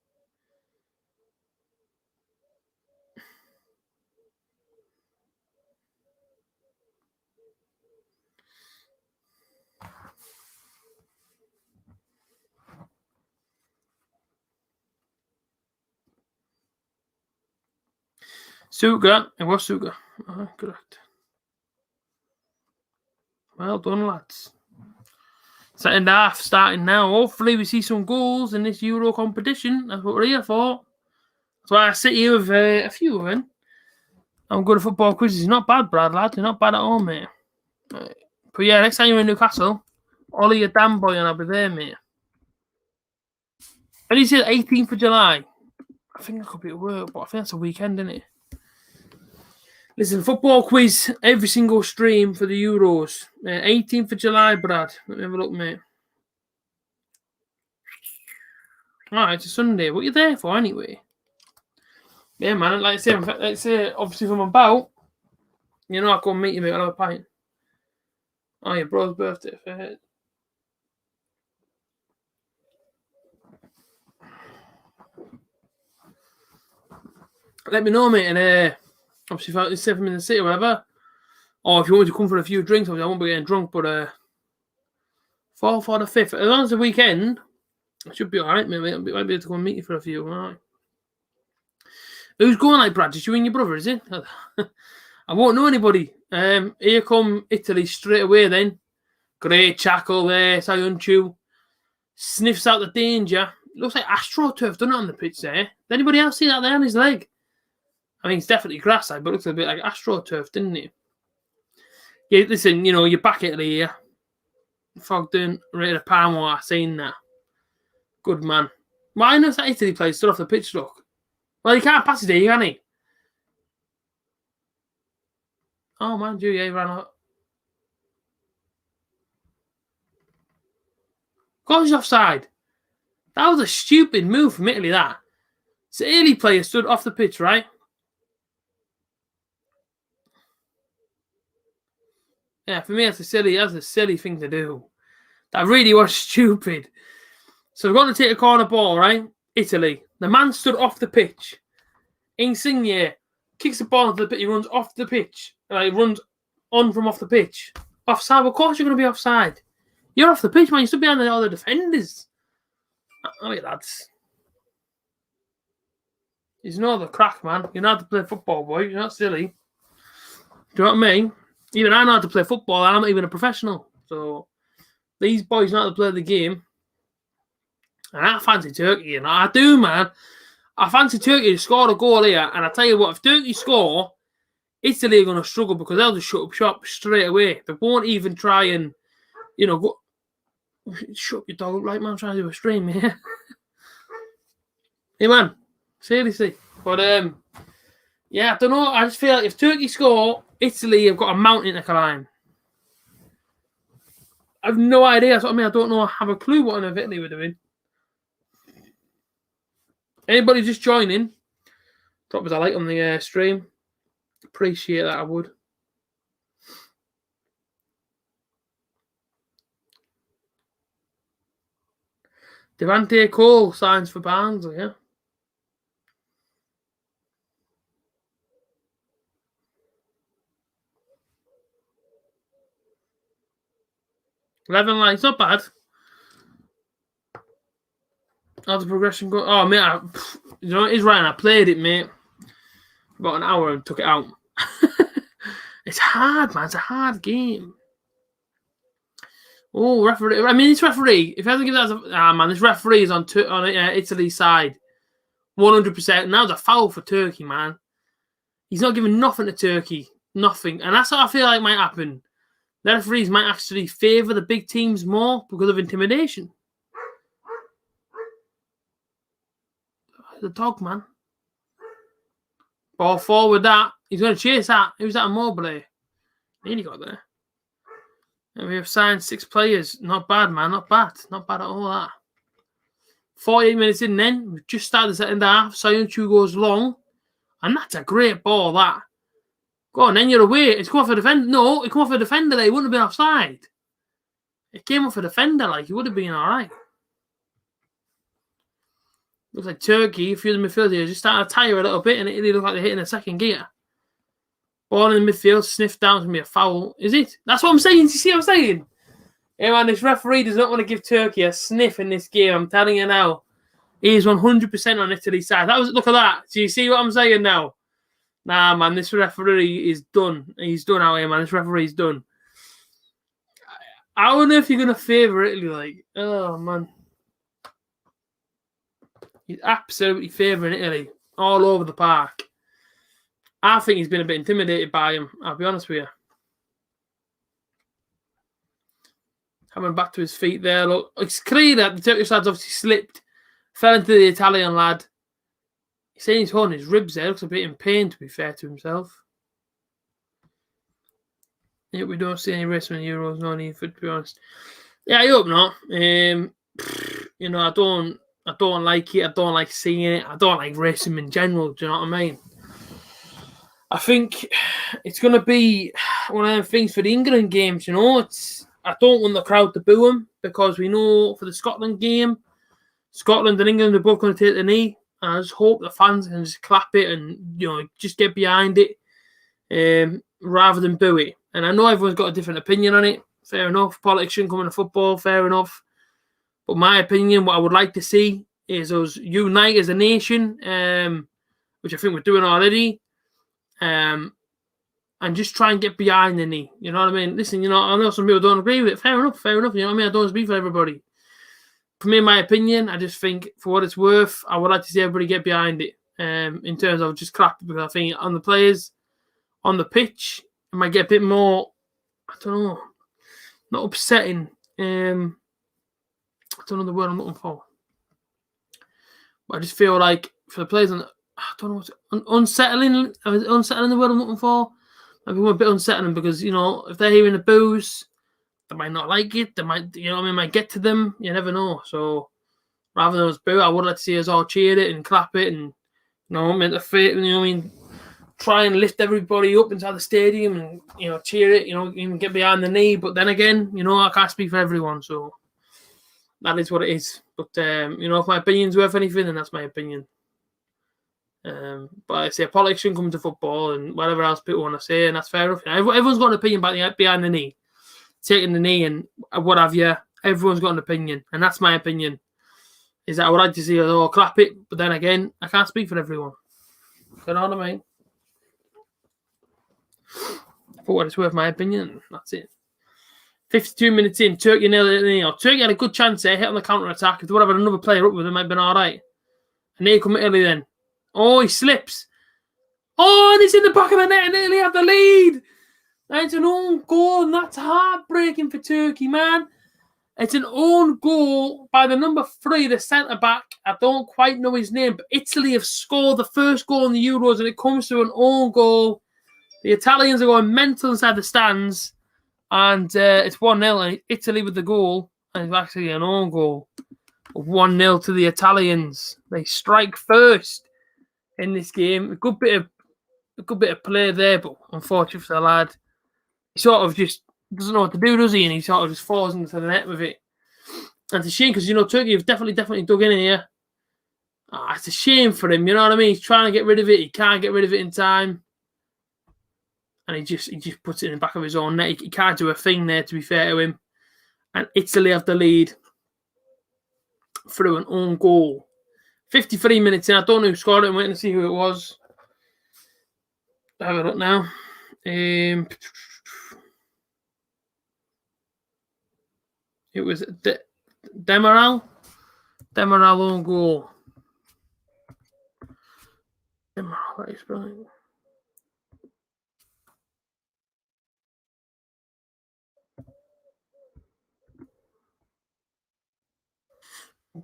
Suga. It was Suga. Correct. Well done, lads. Second half starting now. Hopefully we see some goals in this Euro competition. That's what we're here for. That's why I sit here with a few of them. I'm good at football quizzes. Not bad, Brad, lad. You're not bad at all, mate. Right. But yeah, next time you're in Newcastle, Ollie your damn boy and I'll be there, mate. And he said 18th of July. I think that could be at work, but I think that's a weekend, isn't it? Listen, football quiz every single stream for the Euros. 18th of July, Brad. Let me have a look, mate. Alright, it's a Sunday. What are you there for anyway? Yeah, man. Like I say, obviously if I'm about, you know, I'll go and meet you, mate. I'll have a pint. Oh, your brother's birthday. Fair. Let me know, mate. And obviously if I'm in the city or whatever, or if you want me to come for a few drinks, obviously I won't be getting drunk, but 4th or the 5th, as long as the weekend, I should be alright, mate. I might be able to go and meet you for a few. Alright. Who's going like Brad? Just you and your brother, is it? I won't know anybody. Here come Italy straight away then. Great tackle there, Sayunchu. Sniffs out the danger. Looks like AstroTurf done it on the pitch there. Did anybody else see that there on his leg? I mean, it's definitely grass, but it looks a bit like AstroTurf, didn't it? Yeah, listen, you know, you're back at Italy here. Fogden, rated a Palmo, I seen that. Good man. Well, I know that Italy player stood off the pitch, look. Well, he can't pass it here, can he? Oh, man, yeah, he ran out. Of course he's offside. That was a stupid move from Italy, that. So Italy player stood off the pitch, right? Yeah, for me, that's a silly thing to do. That really was stupid. So we're going to take a corner ball, right? Italy. The man stood off the pitch. Insigne kicks the ball into the pitch. He runs off the pitch. He runs on from off the pitch. Offside. Of course you're going to be offside. You're off the pitch, man. You stood behind all the defenders. Oh, yeah, lads. You know the crack, man. You know how to play football, boy. You're not silly. Do you know what I mean? Even I know how to play football. I'm not even a professional. So these boys know how to play the game. And I fancy Turkey. You know, I do, man. I fancy Turkey to score a goal here. And I tell you what, if Turkey score, Italy are going to struggle because they'll just shut up shop straight away. They won't even try and, you know, go. Shut your dog up, like, man. I'm trying to do a stream here. Hey, man. Seriously. But, yeah, I don't know. I just feel like if Turkey score, Italy have got a mountain to climb. I have no idea. That's what I mean. I don't know. I have a clue what on earth Italy were doing. Anybody just joining, drop us a like on the stream. Appreciate that, I would. Devante Cole signs for Barnsley, yeah. $11 likes, not bad. How's the progression go? Oh, mate, you know, it's right. I played it, mate. About an hour and took it out. It's hard, man. It's a hard game. Oh, referee. I mean, this referee, if he hasn't given that, man, this referee is on Italy's side. 100%. Now it's a foul for Turkey, man. He's not giving nothing to Turkey. Nothing. And that's what I feel like might happen. The referees might actually favour the big teams more because of intimidation. The dog, man. Ball forward that. He's going to chase that. Who's that? Immobile. Nearly got there. And we have signed 6 players. Not bad, man. Not bad. Not bad at all, that. 48 minutes in then. We've just started the second half. Sayunchu goes long. And that's a great ball, that. Go on, then you're away. It's come off a defender. No, it come off a defender there. It wouldn't have been offside. It came off a defender, like, it would have been all right. Looks like Turkey, a few of the midfielders just starting to tire a little bit, and it looked like they're hitting a second gear. Ball in the midfield, sniffed down, to be a foul. Is it? That's what I'm saying. Do you see what I'm saying? Yeah, man, this referee does not want to give Turkey a sniff in this game. I'm telling you now. He is 100% on Italy's side. Look at that. Do you see what I'm saying now? Nah, man, this referee is done. He's done out here, man. This referee's done. I wonder if you're going to favour Italy, like. Oh, man. He's absolutely favouring Italy all over the park. I think he's been a bit intimidated by him, I'll be honest with you. Coming back to his feet there. Look, it's clear that the Turkish lad's obviously slipped. Fell into the Italian lad. He's saying he's holding his ribs there. Looks a bit in pain, to be fair to himself. Yeah, we don't see any racing in Euros, no need for it, to be honest. Yeah, I hope not. You know, I don't like it. I don't like seeing it. I don't like racing in general. Do you know what I mean? I think it's going to be one of them things for the England games, you know. I don't want the crowd to boo him because we know for the Scotland game, Scotland and England are both going to take the knee. And I just hope the fans can just clap it and, you know, just get behind it rather than boo it. And I know everyone's got a different opinion on it. Fair enough. Politics shouldn't come into football. Fair enough. But my opinion, what I would like to see is us unite as a nation, which I think we're doing already. And just try and get behind the knee. You know what I mean? Listen, you know, I know some people don't agree with it. Fair enough. You know what I mean? I don't speak for everybody. For me, in my opinion, I just think for what it's worth, I would like to see everybody get behind it. In terms of just clap, because I think on the players, on the pitch, it might get a bit more, I don't know, not upsetting. I don't know the word I'm looking for. But I just feel like for the players, I don't know what's unsettling. Unsettling the word I'm looking for. Maybe a bit unsettling because, you know, if they're hearing the boos, they might not like it. They might, you know what I mean, might get to them. You never know. So rather than us boo, I would like to see us all cheer it and clap it and, you know, you know what I mean, try and lift everybody up inside the stadium and, you know, cheer it, you know, even get behind the knee. But then again, you know, I can't speak for everyone, so that is what it is. But, you know, if my opinion's worth anything, then that's my opinion. But I say politics shouldn't come to football and whatever else people want to say, and that's fair enough. You know, everyone's got an opinion about behind the knee, taking the knee and what have you. Everyone's got an opinion, and that's my opinion. Is that I would like to see us all clap it, but then again, I can't speak for everyone. You know what I mean? For what it's worth, my opinion, that's it. 52 minutes in, Turkey nailed it. Turkey had a good chance there, hit on the counter attack. If they would have had another player up with them, it might have been all right. And here come Italy then. Oh, he slips. Oh, and it's in the back of the net, and Italy have the lead. And it's an own goal, and that's heartbreaking for Turkey, man. It's an own goal by the number 3, the centre-back. I don't quite know his name, but Italy have scored the first goal in the Euros, and it comes to an own goal. The Italians are going mental inside the stands, and it's 1-0, and Italy with the goal, and it's actually an own goal. 1-0 to the Italians. They strike first in this game. A good bit of play there, but unfortunately for the lad, he sort of just doesn't know what to do, does he? And he sort of just falls into the net with it. And it's a shame because, you know, Turkey have definitely dug in here. It's a shame for him, you know what I mean? He's trying to get rid of it. He can't get rid of it in time. And he just puts it in the back of his own net. He can't do a thing there, to be fair to him. And Italy have the lead through an own goal. 53 minutes in. I don't know who scored it. I'm waiting to see who it was. Have a look now. It was Demiral. Demiral own goal. Demiral, that is brilliant.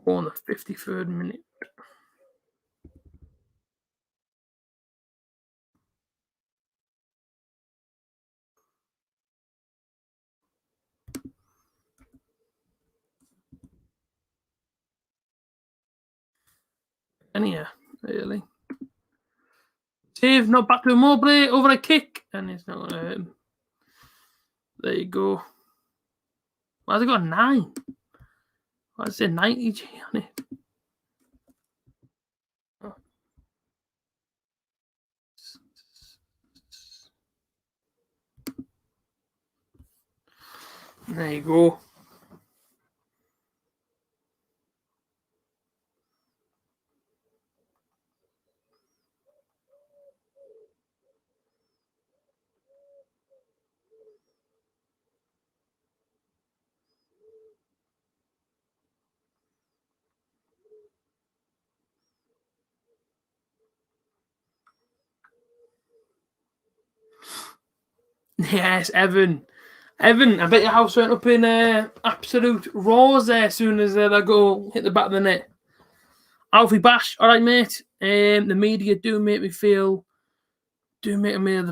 Goal on the 53rd minute. And yeah, really. save, not back to Immobile, over a kick, and it's not going to hurt him. There you go. Why's it got a 9? Why does it say 90G on it? Oh. There you go. Yes, Evan. Evan, I bet your house went up in absolute roars there as soon as that goal hit the back of the net. Alfie Bash, all right, mate. The media do make me the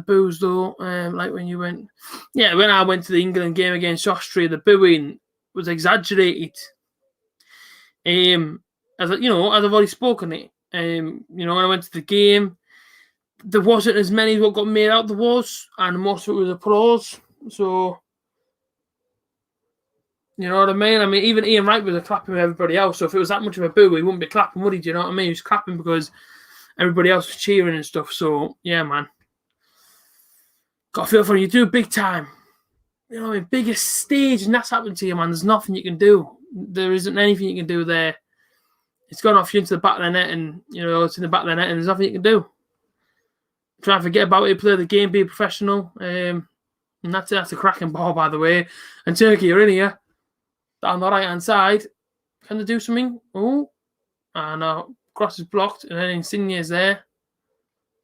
boos though. Like when you went, when I went to the England game against Austria, the booing was exaggerated. As I've already spoken it. When I went to the game, there wasn't as many what got made out there was, and most of it was applause. So, you know what I mean? I mean, even Ian Wright was clapping with everybody else. So if it was that much of a boo, he wouldn't be clapping, would he? Do you know what I mean? He was clapping because everybody else was cheering and stuff. So, yeah, man. Got to feel for you. Do big time. You know what I mean? Biggest stage, and that's happened to you, man. There's nothing you can do. There isn't anything you can do there. It's gone off you into the back of the net, and, it's in the back of the net, and there's nothing you can do. Try and forget about it, play the game, be a professional. And that's it. That's a cracking ball, by the way. And Turkey are in here. Down the right-hand side. Can they do something? Oh. And cross is blocked. And then Insigne is there.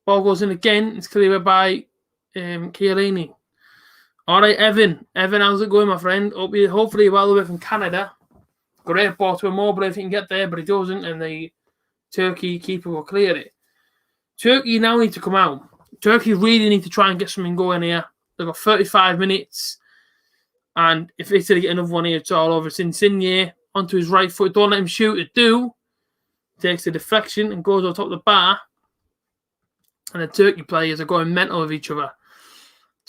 Ball goes in again. It's cleared by Chiellini. All right, Evan. Evan, how's it going, my friend? Hopefully you're well away from Canada. Great ball to Immobile if he can get there, but he doesn't. And the Turkey keeper will clear it. Turkey now need to come out. Turkey really need to try and get something going here. They've got 35 minutes. And if Italy get another one here, it's all over. It's Insigne onto his right foot. Don't let him shoot it. Takes the deflection and goes on top of the bar. And the Turkey players are going mental with each other.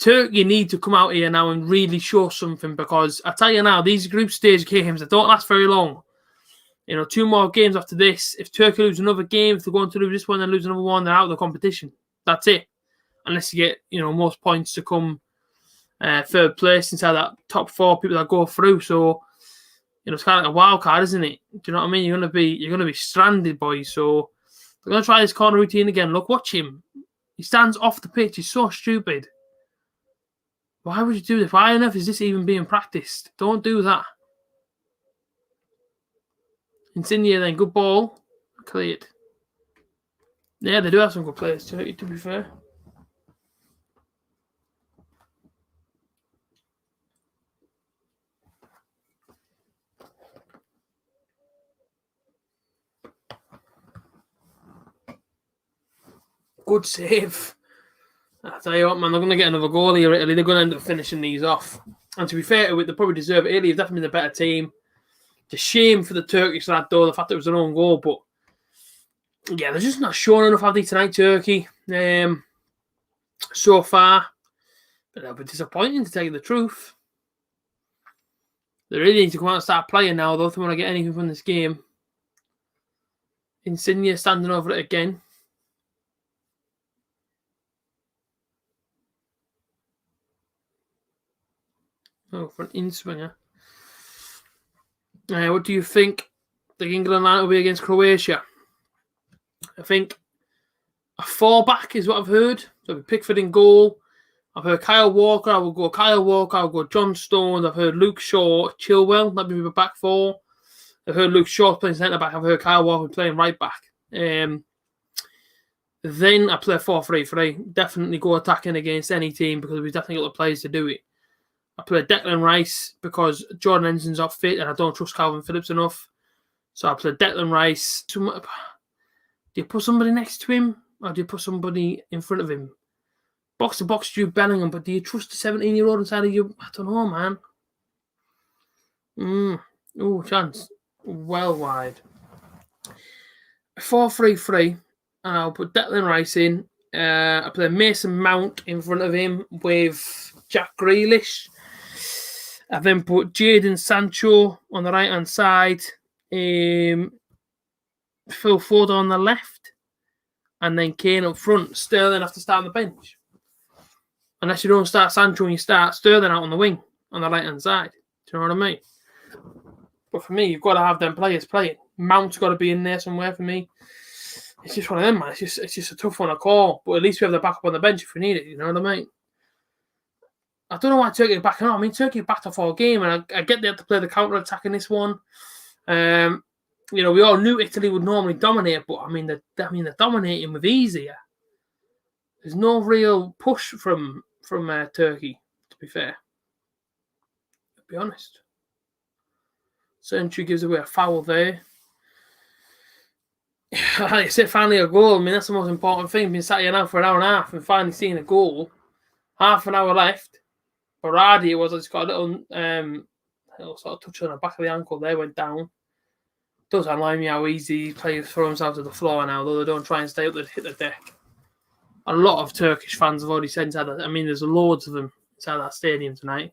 Turkey need to come out here now and really show something, because I tell you now, these group stage games, they don't last very long. 2 more games after this. If Turkey lose another game, if they're going to lose this one and lose another one, they're out of the competition. That's it. Unless you get, most points to come third place inside that top 4 people that go through. So, it's kind of like a wild card, isn't it? Do you know what I mean? You're gonna be stranded, boys. So they're gonna try this corner routine again. Look, watch him. He stands off the pitch. He's so stupid. Why would you do this? Why on earth is this even being practiced? Don't do that. Insigne then, good ball. Cleared. Yeah, they do have some good players, to be fair. Good save. I tell you what, man, they're going to get another goal here, Italy. They're going to end up finishing these off. And to be fair to it, they probably deserve it. Italy have definitely been the better team. It's a shame for the Turkish lad, though, the fact that it was their own goal. But, yeah, they're just not showing enough, have they, tonight, Turkey? So far. But that'll be disappointing, to tell you the truth. They really need to come out and start playing now, though, if they want to get anything from this game. Insigne standing over it again. Oh, for an in-swinger. What do you think the England line will be against Croatia? I think a 4-back is what I've heard. So Pickford in goal. I've heard Kyle Walker. I will go Kyle Walker. I'll go John Stones. I've heard Luke Shaw, Chilwell. That'd be the back 4. I've heard Luke Shaw playing centre-back. I've heard Kyle Walker playing right-back. Then I play 4-3-3. Definitely go attacking against any team, because we've definitely got the players to do it. I play Declan Rice because Jordan Henderson's off fit and I don't trust Calvin Phillips enough. So I play Declan Rice. Do you put somebody next to him, or do you put somebody in front of him? Box to box Jude Bellingham, but do you trust the 17-year-old inside of you? I don't know, man. Oh, chance. Well wide. 4-3-3, and I'll put Declan Rice in, I play Mason Mount in front of him with Jack Grealish. I then put Jadon Sancho on the right-hand side, Phil Foden on the left, and then Kane up front. Sterling have to start on the bench. Unless you don't start Sancho and you start Sterling out on the wing, on the right-hand side. Do you know what I mean? But for me, you've got to have them players playing. Mount's got to be in there somewhere for me. It's just one of them, man. It's just a tough one to call. But at least we have the backup on the bench if we need it. You know what I mean? I don't know why Turkey are backing on. I mean, Turkey backed off all game, and I get they have to play the counter-attack in this one. We all knew Italy would normally dominate, but I mean, they're dominating with ease here. There's no real push from Turkey, to be fair. To be honest. Century gives away a foul there. Like I said, finally a goal. I mean, that's the most important thing. Been sat here now for an hour and a half and finally seeing a goal. Half an hour left. Baradi, I just got a little sort of touch on the back of the ankle there, went down. Does alarm me how easy players throw themselves to the floor now, though they don't try and stay up, they hit the deck. A lot of Turkish fans have already said inside that. I mean, there's loads of them inside that stadium tonight.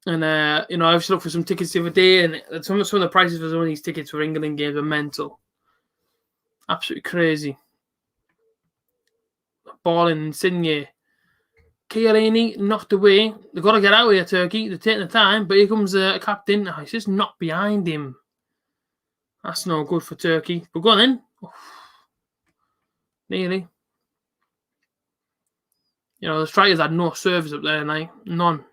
And, I was looking for some tickets the other day, and some of the prices for some of these tickets for England games are mental. Absolutely crazy. Ball in Insigne. Chiellini knocked away. They've got to get out of here, Turkey. They're taking the time, but here comes a captain. He's just not behind him. That's no good for Turkey. But go on then. Oh. Nearly. The strikers had no service up there tonight. None.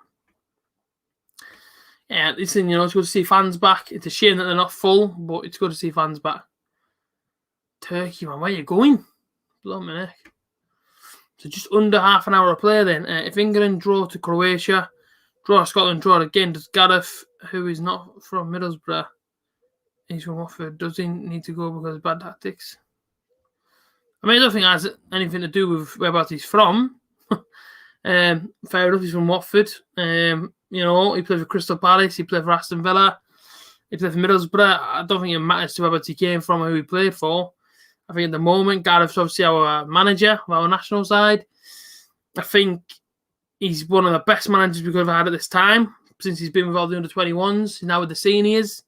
Yeah, listen, it's good to see fans back. It's a shame that they're not full, but it's good to see fans back. Turkey, man, where are you going? Blow my neck. So just under half an hour of play then. If England draw to Croatia, draw Scotland, draw again, does Gareth, who is not from Middlesbrough, he's from Watford, does he need to go because of bad tactics? I mean, I don't think it has anything to do with whereabouts he's from. Fair enough, he's from Watford. He played for Crystal Palace, he played for Aston Villa, he played for Middlesbrough. I don't think it matters to whereabouts he came from or who he played for. I think at the moment, Gareth's obviously our manager of our national side. I think he's one of the best managers we've ever had at this time, since he's been with all the under-21s. He's now with the seniors.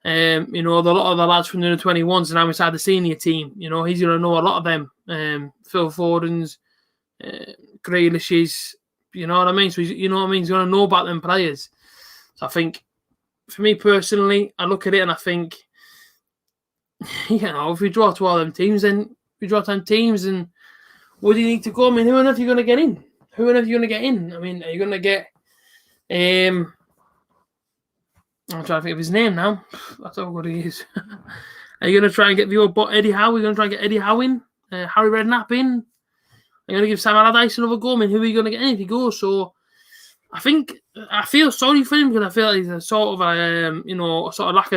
A lot of the lads from the under-21s are now inside the senior team. He's going to know a lot of them. Phil Foden's, Grealish's, you know what I mean? So, he's going to know about them players. So I think, for me personally, I look at it and I think, if we draw to all them teams, then we draw to them teams, and where do you need to go? I mean, who on earth are you going to get in? I mean, are you going to get... I'm trying to think of his name now. That's how good he is. Are you going to try and get the old Eddie Howe? Are you going to try and get Eddie Howe in? Harry Redknapp in? Are you going to give Sam Allardyce another go? I mean, who are you going to get in if he goes? So, I feel sorry for him because I feel like he's a sort of a lack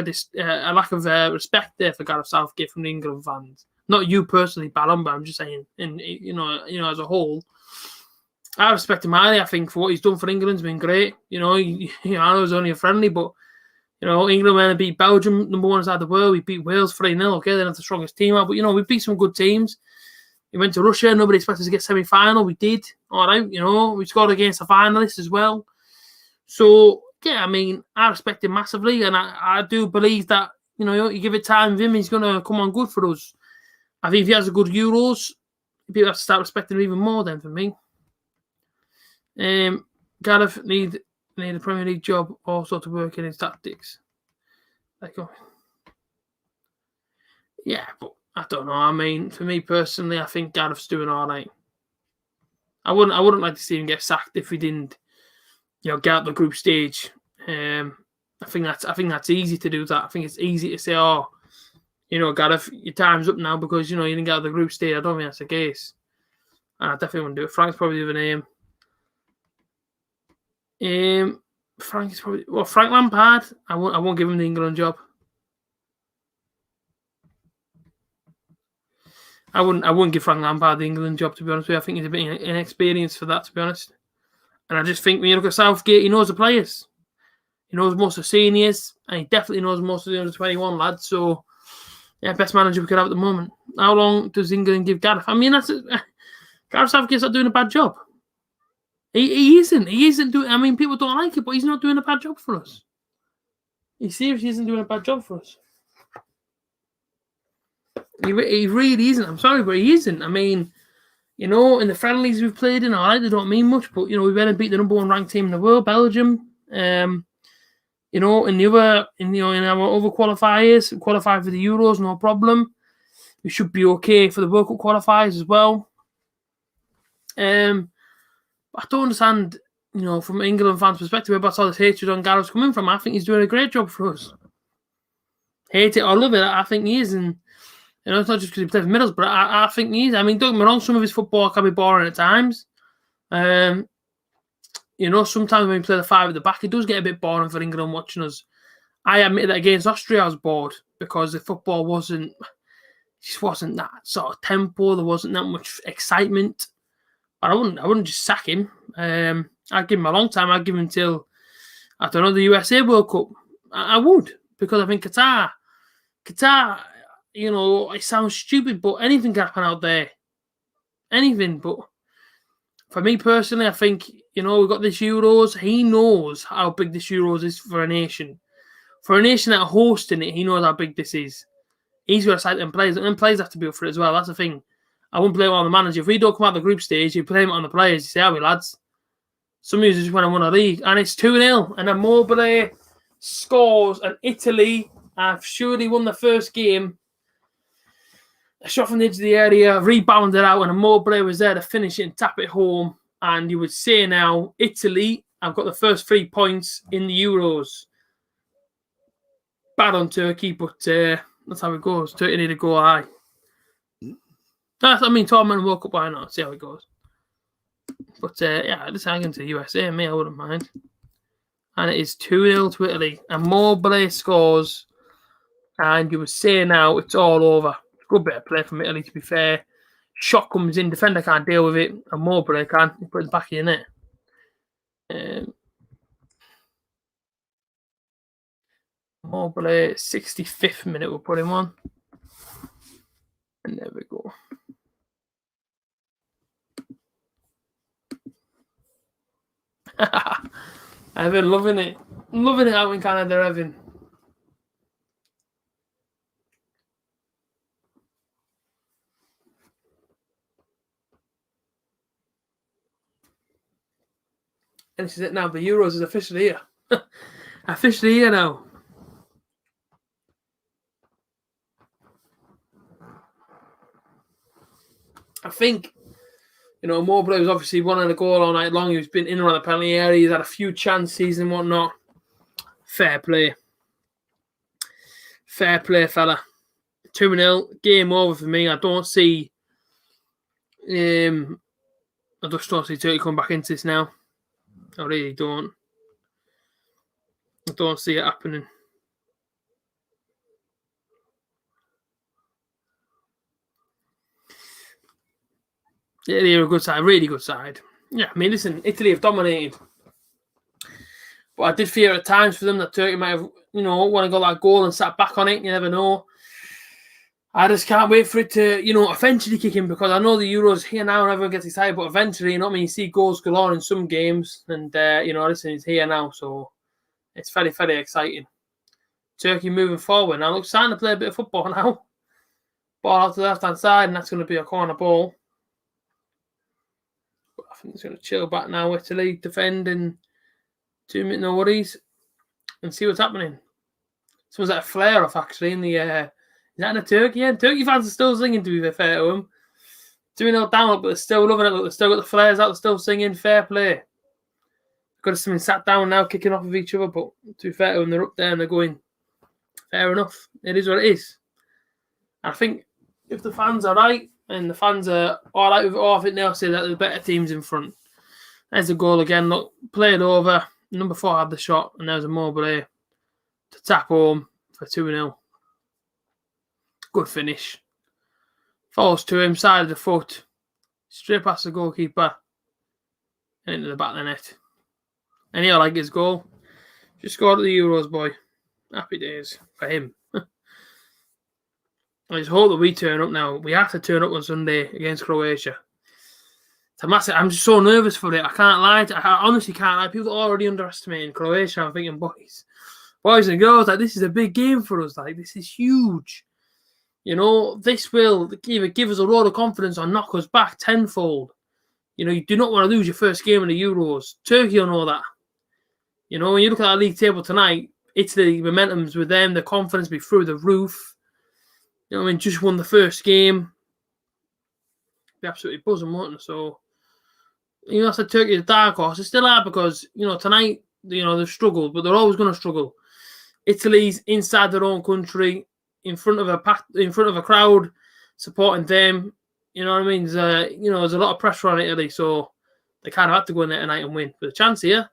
of respect there for Gareth Southgate from the England fans. Not you personally, Ballon, but I'm just saying, as a whole, I respect him highly. I think for what he's done for England's been great. I know it's only a friendly, but England went and beat Belgium, number one side of the world. We beat Wales 3-0. Okay, they're not the strongest team out, but we beat some good teams. We went to Russia. Nobody expected us to get semi-final. We did. All right, we scored against the finalists as well. So, yeah, I mean, I respect him massively, and I do believe that, you give it time with him, he's going to come on good for us. I think if he has a good Euros, people have to start respecting him even more then for me. Gareth need a Premier League job also to work in his tactics. Yeah, but I don't know. I mean, for me personally, I think Gareth's doing all right. I wouldn't like to see him get sacked if we didn't, get out the group stage. I think that's easy to do that. I think it's easy to say, Gareth, your time's up now because you didn't get out of the group stage. I don't think that's the case. And I definitely wouldn't do it. Frank's probably the name. Frank is probably Frank Lampard. I won't give him the England job. I wouldn't give Frank Lampard the England job, to be honest with you. I think he's a bit inexperienced for that, to be honest. And I just think when you look at Southgate, he knows the players. He knows most of the seniors, and he definitely knows most of the under-21 lads. So, Yeah, best manager we could have at the moment. How long does England give Gareth? I mean, Gareth Southgate's not doing a bad job. He isn't. He isn't doing. I mean, people don't like it, but he's not doing a bad job for us. He seriously isn't doing a bad job for us. He really isn't. I'm sorry, but he isn't. I mean, in the friendlies we've played in, they don't mean much, but we went and beat the number 1 ranked team in the world, Belgium. In our other qualifiers, we qualified for the Euros, no problem. We should be okay for the World Cup qualifiers as well. I don't understand, from England fans' perspective, where that's all this hatred on Gareth's coming from. I think he's doing a great job for us. Hate it or love it, I think he is, and it's not just because he plays for Middlesbrough, but I think he is. I mean, don't get me wrong, some of his football can be boring at times. Sometimes when we play the 5 at the back, it does get a bit boring for England watching us. I admit that against Austria, I was bored because the football wasn't that sort of tempo. There wasn't that much excitement. But I wouldn't just sack him. I'd give him a long time. I'd give him until after the USA World Cup. I would, because I think Qatar, it sounds stupid, but anything can happen out there. Anything. But for me personally, I think, we've got this Euros. He knows how big this Euros is for a nation. For a nation that are hosting it, he knows how big this is. He's got to side them players, and then players have to be up for it as well. That's the thing. I wouldn't blame it on the manager. If we don't come out of the group stage, you blame it on the players. You say, "Are we, lads?" Some of you just want to win a league, and it's 2-0. And Immobile scores, and Italy have surely won the first game. A shot from the edge of the area, rebounded out, and Immobile was there to finish it and tap it home. And you would say now, Italy have got the first 3 points in the Euros. Bad on Turkey, but that's how it goes. Turkey need to go high. Tournament and World Cup, why not? See how it goes. But, just hanging to USA, me, I wouldn't mind. And it is 2-0 to Italy. And Immobile scores. And you would say now it's all over. Good bit of play from Italy, to be fair. Shot comes in, defender can't deal with it. And Immobile can. He puts it back in it. Immobile, 65th minute, we'll put him on. And there we go. Evan, loving it. Loving it out in Canada, Evan. And this is it now. The Euros is officially here. Officially here now. I think, Immobile was obviously wanting a goal all night long. He's been in and around the penalty area. He's had a few chances and whatnot. Fair play. Fair play, fella. 2-0. Game over for me. I don't see... I just don't see Turkey come back into this now. I really don't. I don't see it happening. Yeah, they're a good side, really good side. Yeah, I mean, listen, Italy have dominated. But I did fear at times for them that Turkey might have, want to go that goal and sat back on it. You never know. I just can't wait for it to, eventually kick in, because I know the Euros here now and everyone gets excited, but eventually, you see goals galore in some games, and, listen, it's here now, so it's very, very exciting. Turkey moving forward. Now, looks starting to play a bit of football now. Ball out to the left-hand side, and that's going to be a corner ball. But I think it's going to chill back now, Italy, defending 2 minutes, no worries, and see what's happening. Someone's at a flare-off, actually, in the... is that in the Turkey? Yeah, Turkey fans are still singing, to be fair to them. 2-0 down, but they're still loving it. Look, they've still got the flares out, they're still singing. Fair play. Got something sat down now, kicking off of each other, but to be fair to them, they're up there and they're going, fair enough. It is what it is. I think if the fans are right, and the fans are all right with it, I think they'll say that there's better teams in front. There's the goal again. Look, played over. Number 4 had the shot, and there's Immobile to tap home for 2-0. Good finish. Falls to him, side of the foot. Straight past the goalkeeper. And into the back of the net. And he'll like his goal. Just scored at the Euros, boy. Happy days for him. I just hope that we turn up now. We have to turn up on Sunday against Croatia. It's a massive. I'm just so nervous for it. I can't lie. I honestly can't lie. People are already underestimating Croatia. I'm thinking, boys and girls, like, this is a big game for us. Like, this is huge. You know, this will either give us a lot of confidence or knock us back tenfold. You know, you do not want to lose your first game in the Euros. Turkey will know that. You know, when you look at our league table tonight, Italy, momentum's with them. The confidence be through the roof. You know what I mean? Just won the first game. Be absolutely buzzing, won't it? So, you know, I said Turkey is a dark horse. It's still hard because, you know, tonight, you know, they've struggled, but they're always going to struggle. Italy's inside their own country, in front of a crowd, supporting them. You know what I mean? There's a lot of pressure on Italy, so they kind of had to go in there tonight and win. But the chance here,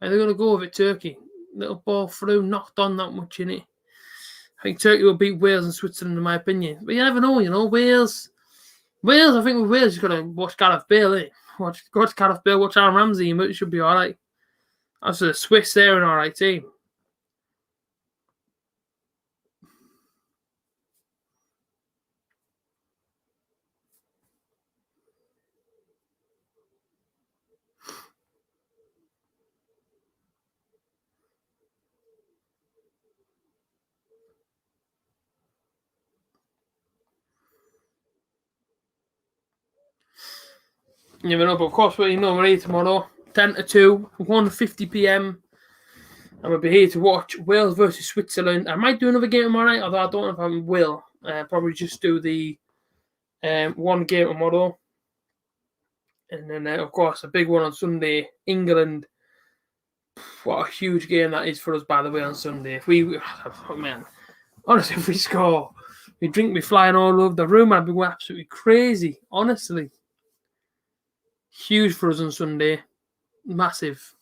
are they going to go with it, Turkey? Little ball through, knocked on that much in it. I think Turkey will beat Wales and Switzerland, in my opinion. But you never know, you know. Wales, I think with Wales, you've got to watch Gareth Bale, eh? Watch Gareth Bale, watch Aaron Ramsey, it should be all right. As for the Swiss, they're an all right team. You never know, but of course, we're here tomorrow, 10 to 2, 1:50 p.m. And we'll be here to watch Wales versus Switzerland. I might do another game tomorrow night, although I don't know if I will. Probably just do the one game tomorrow. And then, of course, a big one on Sunday, England. What a huge game that is for us, by the way, on Sunday. Honestly, if we score, we drink me flying all over the room. I'd be going absolutely crazy, honestly. Huge for us on Sunday. Massive.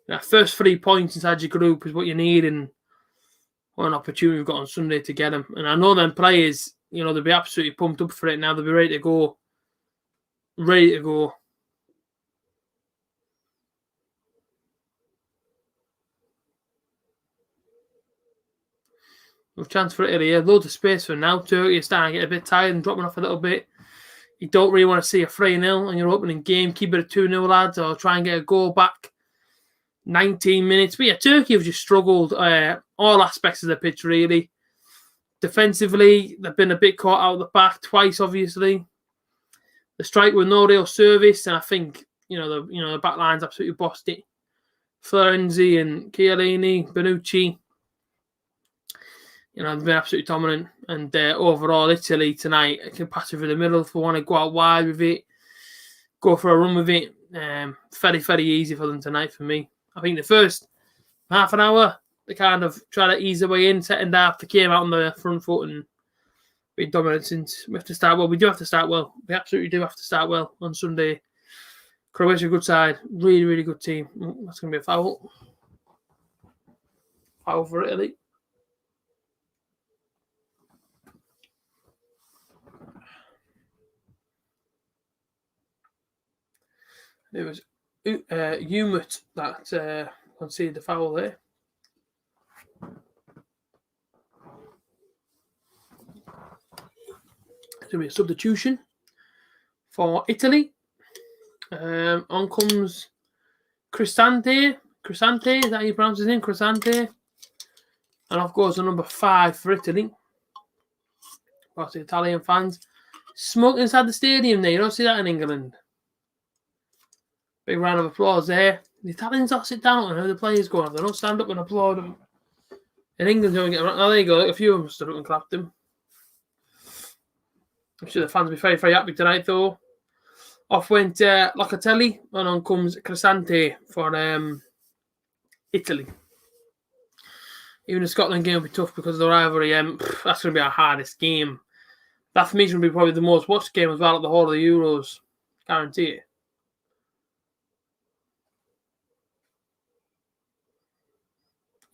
That first 3 points inside your group is what you need, and what an opportunity we've got on Sunday to get them. And I know them players, you know, they'll be absolutely pumped up for it now. They'll be ready to go. No chance for Italy here. Loads of space for now. Turkey is starting to get a bit tired and dropping off a little bit. You don't really want to see a 3-0 in your opening game. Keep it at 2-0, lads, or try and get a goal back. 19 minutes. But yeah, Turkey have just struggled all aspects of the pitch, really. Defensively, they've been a bit caught out of the back twice, obviously. The strike with no real service, and I think the back line's absolutely bossed it. Florenzi and Chiellini, Bonucci, they've been absolutely dominant. And overall, Italy tonight can pass it through the middle if they want to go out wide with it, go for a run with it. Very, very easy for them tonight for me. I think the first half an hour, they kind of try to ease their way in. Second half, they came out on the front foot and been dominant since. We have to start well. We do have to start well. We absolutely do have to start well on Sunday. Croatia, good side. Really, really good team. That's going to be a foul. Foul for Italy. It was Umut that conceded the foul there. It's going to be a substitution for Italy. On comes Cristante. Cristante, is that how you pronounce his name? Cristante. And of course, the number 5 for Italy. Of course, the Italian fans. Smoke inside the stadium there. You don't see that in England. Big round of applause there. The Italians don't sit down and how the players go on. They don't stand up and applaud them. In England, don't get around. Oh, there you go. A few of them stood up and clapped them. I'm sure the fans will be very, very happy tonight, though. Off went Locatelli, and on comes Cristante for Italy. Even the Scotland game will be tough because of the rivalry. That's going to be our hardest game. That for me is going to be probably the most watched game as well at the whole of the Euros. Guarantee it.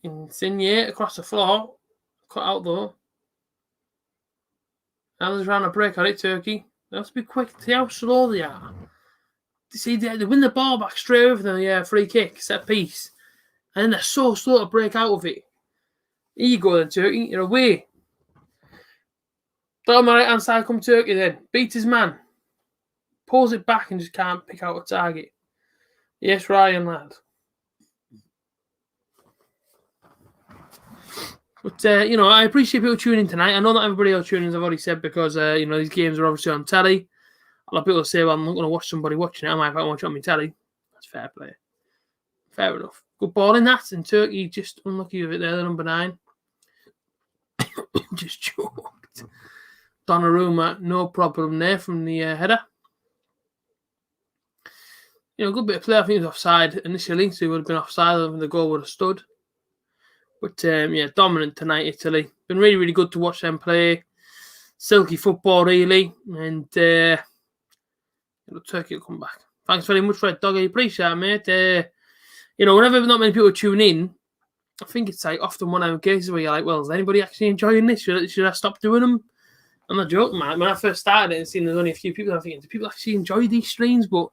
Insigne across the floor. Cut out though. Now there's around a break on it, Turkey. They have to be quick. See how slow they are. See, they win the ball back straight over the free kick, set piece. And then they're so slow to break out of it. Here you go then, Turkey. You're away. On my right hand side come Turkey then. Beats his man. Pulls it back and just can't pick out a target. Yes, Ryan, lad. But, I appreciate people tuning in tonight. I know not everybody will tune in, as I've already said, because, these games are obviously on telly. A lot of people say, well, I'm not going to watch somebody watching it. I might watch it on my telly. That's fair play. Fair enough. Good ball in that. And Turkey just unlucky with it there, the number 9. Just choked. Donnarumma, no problem there from the header. Good bit of play. I think it was offside initially, so he would have been offside and the goal would have stood. But, dominant tonight, Italy. Been really, really good to watch them play. Silky football, really. And Turkey will come back. Thanks very much for it, Doggy. Appreciate it, mate. Whenever not many people tune in, I think it's like often one of them cases where you're like, well, is anybody actually enjoying this? Should I stop doing them? I'm not joking, man. When I first started it and seen there's only a few people, I'm thinking, do people actually enjoy these streams? But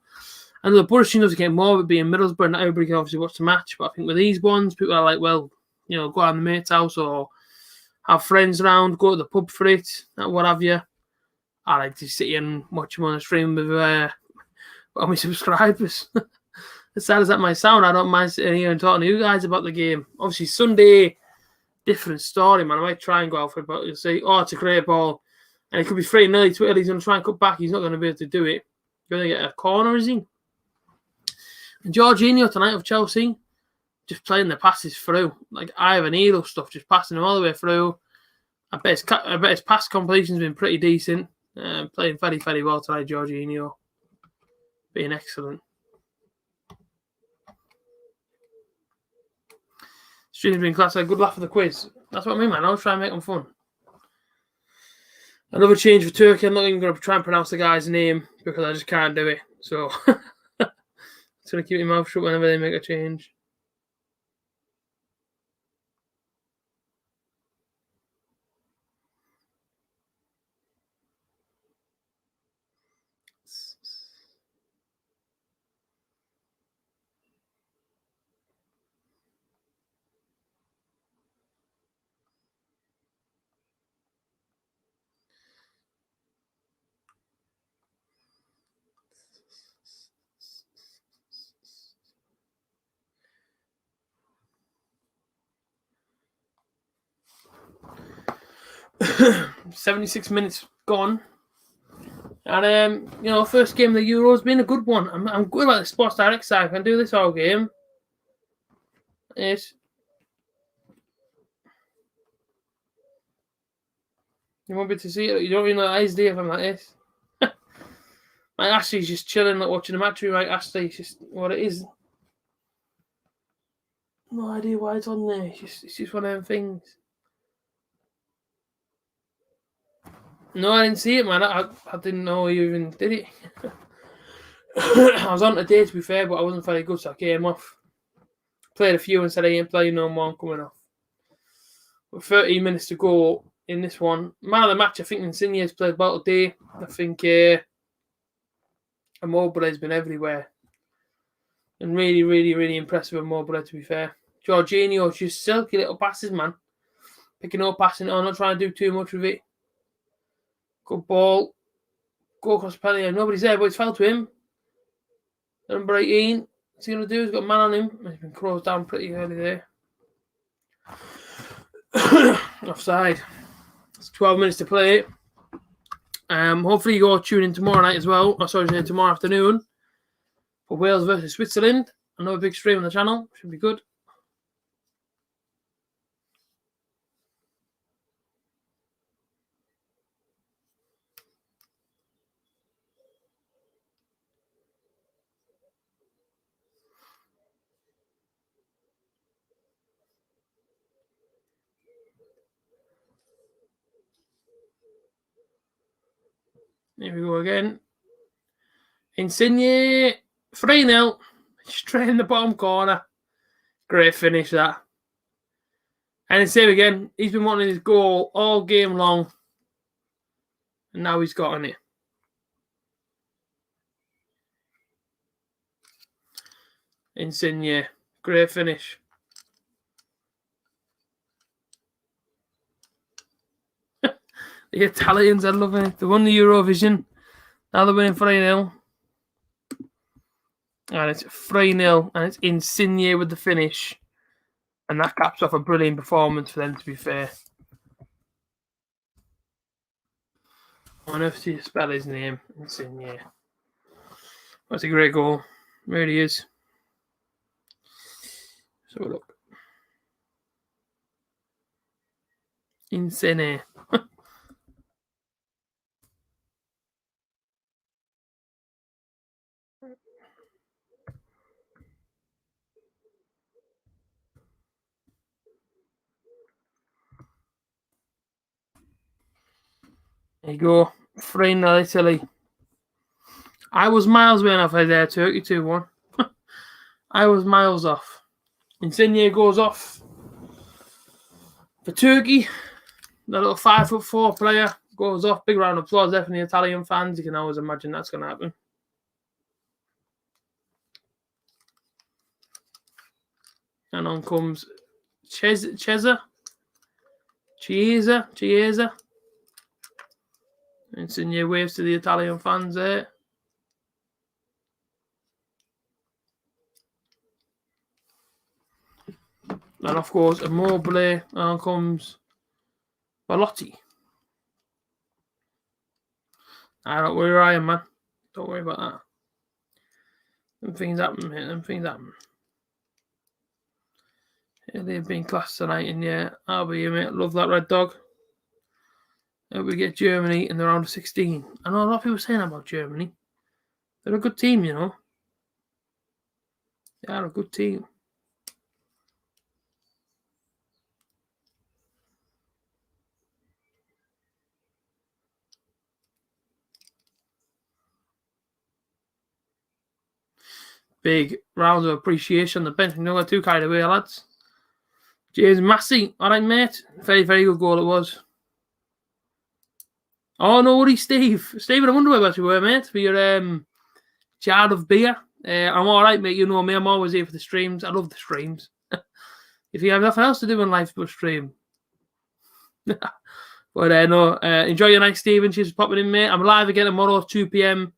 I know the British stream does get more of it being Middlesbrough, not everybody can obviously watch the match. But I think with these ones, people are like, well, go out to the mate's house or have friends around, go to the pub for it, what have you. I like to sit here and watch them on the stream with all my subscribers. As sad as that might sound, I don't mind sitting here and talking to you guys about the game. Obviously, Sunday, different story, man. I might try and go out for it, but you'll say, oh, it's a great ball. And it could be 3-0 to Italy. He's going to try and cut back. He's not going to be able to do it. Going to get a corner, is he? And Jorginho tonight of Chelsea, just playing the passes through. Like Ivan Eagle stuff, just passing them all the way through. I bet his pass completion's been pretty decent. Playing very, very well tonight, Jorginho. Being excellent. Stream's been class. A good laugh for the quiz. That's what I mean, man. I'll try and make them fun. Another change for Turkey. I'm not even going to try and pronounce the guy's name because I just can't do it. So, just going to keep my mouth shut whenever they make a change. "76 minutes gone, and first game of the Euros been a good one. I'm good about the Sports Direct side. I can do this all game. Yes. You want me to see it? You don't really know eyes, do you, if I'm like this? Mike Ashley's just chilling, like watching the match with Mike Ashley. It's just what it is. No idea why it's on there. It's just one of them things. No, I didn't see it, man. I didn't know you even did it. I was on today, to be fair, but I wasn't very good, so I came off. Played a few and said I ain't playing no more. I'm coming off. With 13 minutes to go in this one. Man of the match, I think Insigne's played well today. I think Immobile has been everywhere. And really, really, really impressive Immobile, to be fair. Jorginho, just silky little passes, man. Picking up, passing it on, not trying to do too much with it. Good ball. Go across penalty. Nobody's there, but it's fell to him. Number 18. What's he going to do? He's got a man on him. He's been closed down pretty early there. Offside. It's 12 minutes to play. Hopefully you go tune in tomorrow night as well. Tomorrow afternoon. For Wales versus Switzerland. Another big stream on the channel. Should be good. Here we go again. Insigne. 3-0. Straight in the bottom corner. Great finish, that. And it's here again. He's been wanting his goal all game long. And now he's gotten it. Insigne. Great finish. The Italians are loving it. They won the Eurovision. Now they're winning 3-0. And it's 3-0. And it's Insigne with the finish. And that caps off a brilliant performance for them, to be fair. I don't know if you spell his name. Insigne. That's a great goal. It really is. So look. Insigne. There you go. 3-0 Italy. I was miles away off there, Turkey 2-1. I was miles off. Insigne goes off for Turkey. The little 5'4" player goes off. Big round of applause there from the Italian fans. You can always imagine that's going to happen. And on comes Chiesa. Insigne waves to the Italian fans there. And of course, Immobile. On comes Belotti. Don't worry, Ryan, man. Don't worry about that. Them things happen, mate. Them things happen. Yeah, they've been class tonight, and yeah, I'll be here, mate. Love that red dog. Hope we get Germany in the round of 16. I know a lot of people saying about Germany. They're a good team, you know. They are a good team. Big round of appreciation on the bench. You know, got too carried away, lads. James Massey. All right, mate. Very, very good goal it was. Oh, no worries, Steve. Steve, I wonder where you were, mate, for your jar of beer. I'm all right, mate. You know me. I'm always here for the streams. I love the streams. If you have nothing else to do in life but stream. But no, enjoy your night, Stephen. She's popping in, mate. I'm live again tomorrow, 2 p.m.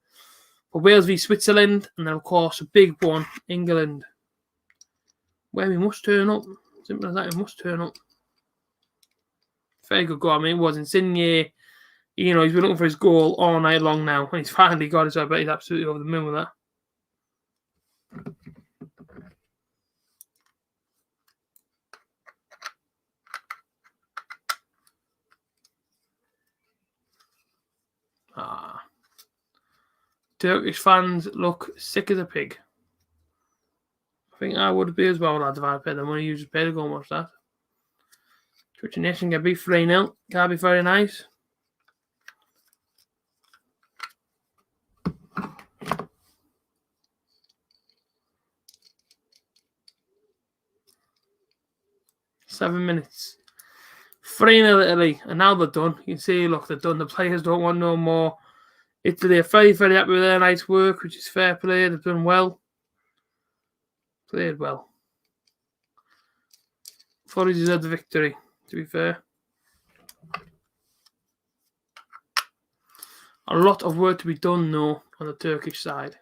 for Wales v Switzerland. And then, of course, a big one, England. Where we must turn up. Simple as that, we must turn up. Very good goal. I mean, it was Insigne. You know, he's been looking for his goal all night long now. And he's finally got it, so I bet he's absolutely over the moon with that. Turkish fans look sick as a pig. I think I would be as well, lads, if I paid the money you just pay to go and watch that. Twitch Nation can be 3-0. Can't be very nice. Seven minutes. 3-0 Italy. And now they're done. You can see, look, they're done. The players don't want no more. Italy are very, very happy with their night's work, which is fair play. They've done well. Played well. Fully deserved the victory, to be fair. A lot of work to be done, though, on the Turkish side.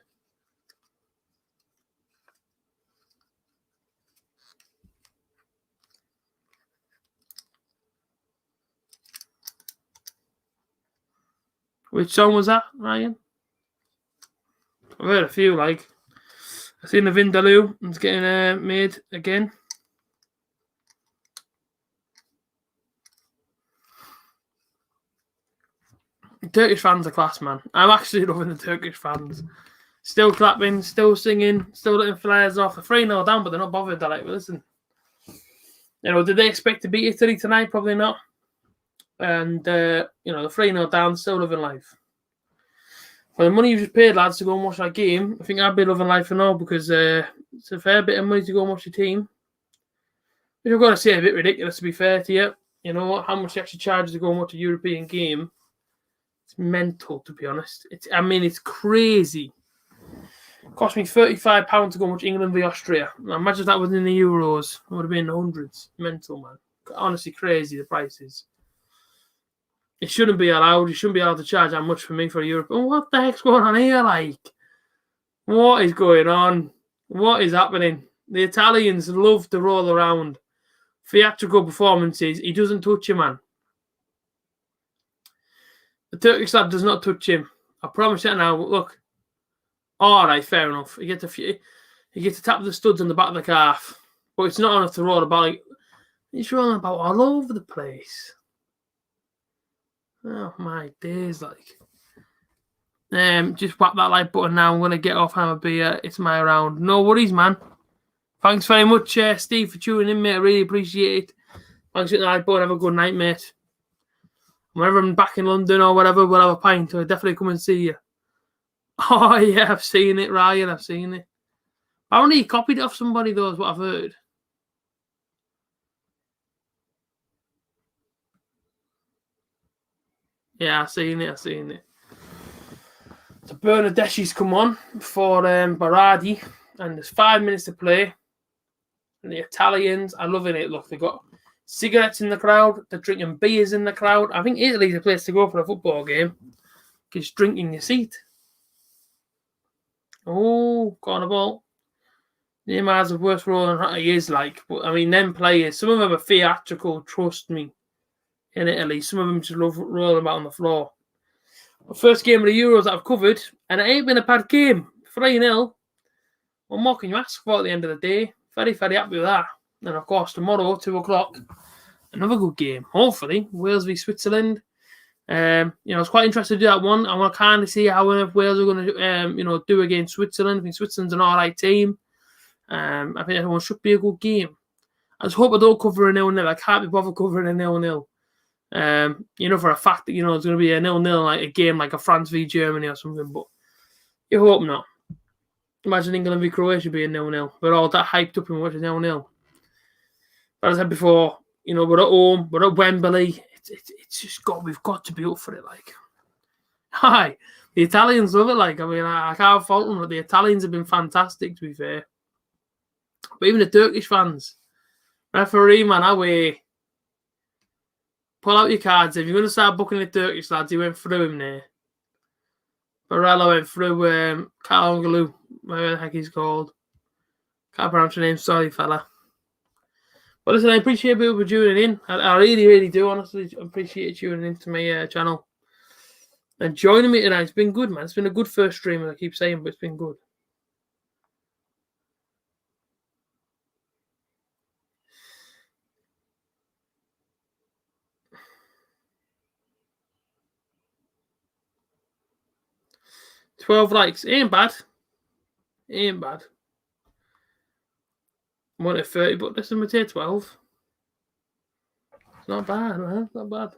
Which song was that, Ryan? I've heard a few, like. I've seen the Vindaloo. It's getting made again. Turkish fans are class, man. I'm actually loving the Turkish fans. Still clapping, still singing, still letting flares off. They're 3-0 down, but they're not bothered. They're like, well, listen. You know, did they expect to beat Italy tonight? Probably not. And, you know, the 3-0 down, still living life. For the money you just paid, lads, to go and watch that game, I think I'd be loving life for now because it's a fair bit of money to go and watch the team. Which I've got to say, a bit ridiculous, to be fair to you. You know, how much you actually charge to go and watch a European game. It's mental, to be honest. It's crazy. It cost me £35 to go and watch England v Austria. Now, imagine if that was in the Euros. It would have been hundreds. Mental, man. Honestly, crazy, the prices. It shouldn't be allowed. You shouldn't be allowed to charge that much for me for Europe. Oh, what the heck's going on here? Like, what is going on? What is happening? The Italians love to roll around. Theatrical performances. He doesn't touch him, man. The Turkish lad does not touch him. I promise you now. Look. All right, fair enough. You get to tap the studs on the back of the calf, but it's not enough to roll about. Like, he's rolling about all over the place. Oh my days, like. Just whack that like button now. I'm gonna get off, have a beer. It's my round. No worries, man. Thanks very much, Steve, for tuning in, mate. I really appreciate it. Thanks for the like button. Have a good night, mate. Whenever I'm back in London or whatever, we'll have a pint. I'll definitely come and see you. Oh yeah, I've seen it, Ryan. I've seen it. Apparently, he copied it off somebody, though, is what I've heard. Yeah, I've seen it. So Bernardeschi's come on for Berardi, and there's 5 minutes to play. And the Italians are loving it. Look, they've got cigarettes in the crowd. They're drinking beers in the crowd. I think Italy's a place to go for a football game. Just drinking your seat. Oh, got on a ball. Neymar's the worst rolling he is like. But, I mean, them players, some of them are theatrical, trust me, in Italy. Some of them just love rolling about on the floor. The first game of the Euros that I've covered, and it ain't been a bad game. 3-0. What more can you ask for at the end of the day? Very, very happy with that. And, of course, tomorrow, 2 o'clock, another good game. Hopefully, Wales v Switzerland. I was quite interested to do that one. I want to kind of see how Wales are going to, do against Switzerland. I think Switzerland's an all-right team. I think everyone should be a good game. I just hope I don't cover a 0-0. I can't be bothered covering a 0-0. For a fact that, it's going to be a 0-0, like a game like a France v Germany or something, but you hope not. Imagine England v Croatia being 0-0. We're all that hyped up and watching 0-0. But as I said before, we're at home, we're at Wembley. It's just we've got to be up for it, like. Hi, the Italians love it, like. I mean, I can't fault them, but the Italians have been fantastic, to be fair. But even the Turkish fans, referee, man, away. Pull out your cards. If you're going to start booking the Turkish lads, he went through him there. Barella went through Kalangulu, whatever the heck he's called. Can't pronounce your name, sorry, fella. But listen, I appreciate people for tuning in. I really, really do, honestly. Appreciate you tuning into my channel. And joining me tonight. It's been good, man. It's been a good first stream, as I keep saying, but it's been good. $12 likes. Ain't bad. I'm wanting 30, but listen, we take 12. It's not bad, man. It's not bad.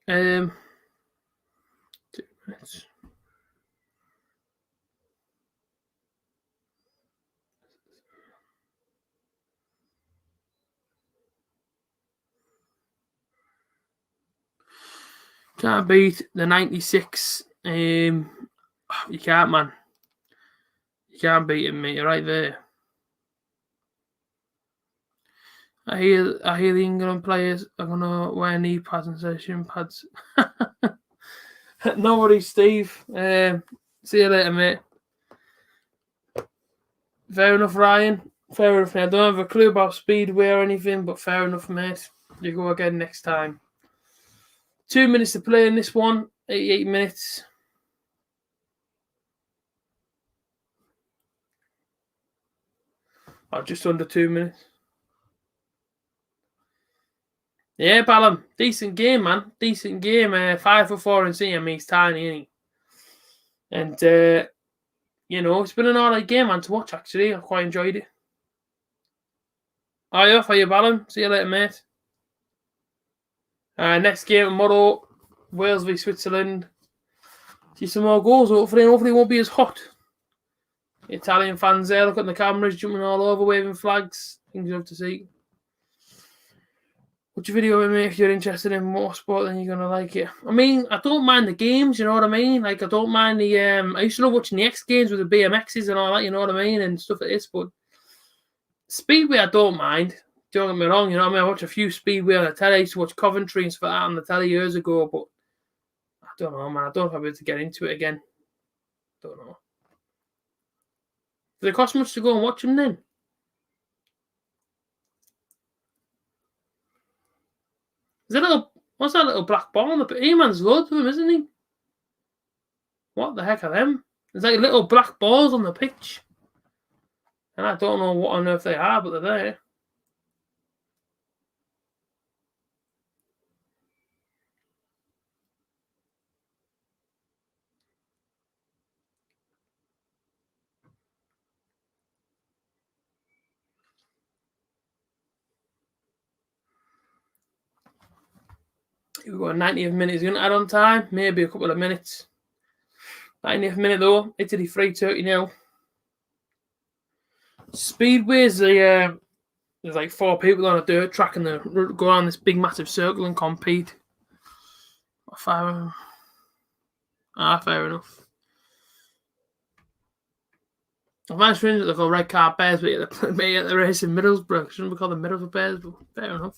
Minutes. Can't beat the 96. You can't, man. You can't beat him, mate. You're right there. I hear the England players are gonna wear knee pads and say shin pads. No worries, Steve. See you later, mate. Fair enough, Ryan. Fair enough, mate. I don't have a clue about Speedway or anything, but fair enough, mate. You go again next time. 2 minutes to play in this one. 88 minutes. Oh, just under 2 minutes. Yeah, Ballum. Decent game, man. Decent game. 5 for 4 in CM. He's tiny, isn't he? And, it's been an alright game, man, to watch, actually. I quite enjoyed it. Are you off? Are you, Ballum? See you later, mate. Next game tomorrow, Wales v Switzerland. See some more goals, hopefully. Hopefully it won't be as hot. Italian fans there, look at the cameras, jumping all over, waving flags. Things you love to see. Watch your video with me if you're interested in motorsport, then you're gonna like it. I mean, I don't mind the games, you know what I mean? Like, I don't mind the I used to love watching the X Games with the BMXs and all that, you know what I mean, and stuff like this. But Speedway, I don't mind. Don't get me wrong, you know what I mean? I watch a few Speedway on the telly. I used to watch Coventry and stuff like that on the telly years ago, but I don't know, man. I don't know if I'll be able to get into it again. Don't know. Does it cost much to go and watch them then? Is that what's that little black ball on the pitch? E-Man's loads of them, isn't he? What the heck are them? There's like little black balls on the pitch. And I don't know what on earth they are, but they're there. We've got a 90th minute. Is going to add on time? Maybe a couple of minutes. 90th minute though. Italy 3, Turkey 0. Speedways, there's like 4 people on a dirt track and they go around this big massive circle and compete. 5 of them. Fair enough. I find it strange that they're called red car bears, but yet they're racing Middlesbrough. Shouldn't we call them Middlesbrough bears, but fair enough.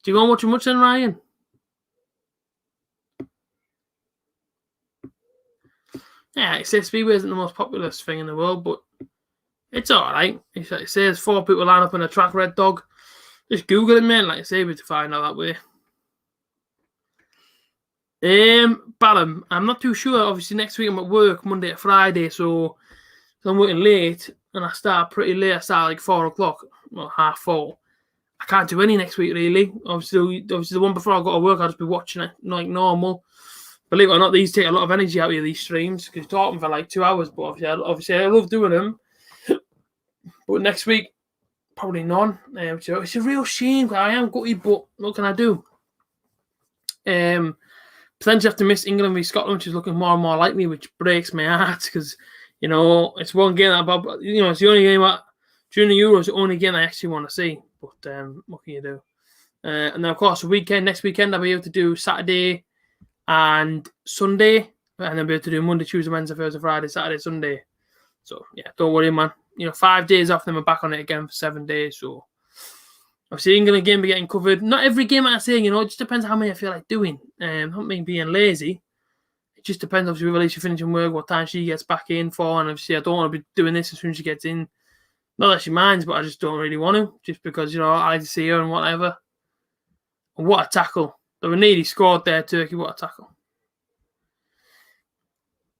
Do you go and watch them much then, Ryan? Yeah, it says Speedway isn't the most popular thing in the world, but it's alright. It says 4 people line up on a track, Red Dog. Just Google it, man. Like I say, to find out that way. Ballum, I'm not too sure. Obviously, next week I'm at work, Monday to Friday, so I'm working late, and I start pretty late. I start like 4 o'clock, well, 4:30. I can't do any next week, really. Obviously, the one before I go to work, I'll just be watching it like normal. Believe it or not, these take a lot of energy out of these streams because you're talking for like 2 hours. But obviously, I love doing them. But next week, probably none. It's a real shame. I am gutted, but what can I do? Potentially have to miss England v Scotland, which is looking more and more likely, which breaks my heart because, you know, it's one game that it's the only game during the Euros, the only game I actually want to see. But what can you do? And then, of course, next weekend, I'll be able to do Saturday and Sunday, and then be able to do Monday, Tuesday, Wednesday, Thursday, Friday, Saturday, Sunday. So, yeah, don't worry, man. 5 days off, then we're back on it again for 7 days. So, obviously, England game be getting covered. Not every game I say, it just depends how many I feel like doing. Not me being lazy. It just depends, obviously, with Alicia finishing work, what time she gets back in for. And obviously, I don't want to be doing this as soon as she gets in. Not that she minds, but I just don't really want to. Just because, I like to see her and whatever. And what a tackle. They were nearly scored there, Turkey. What a tackle.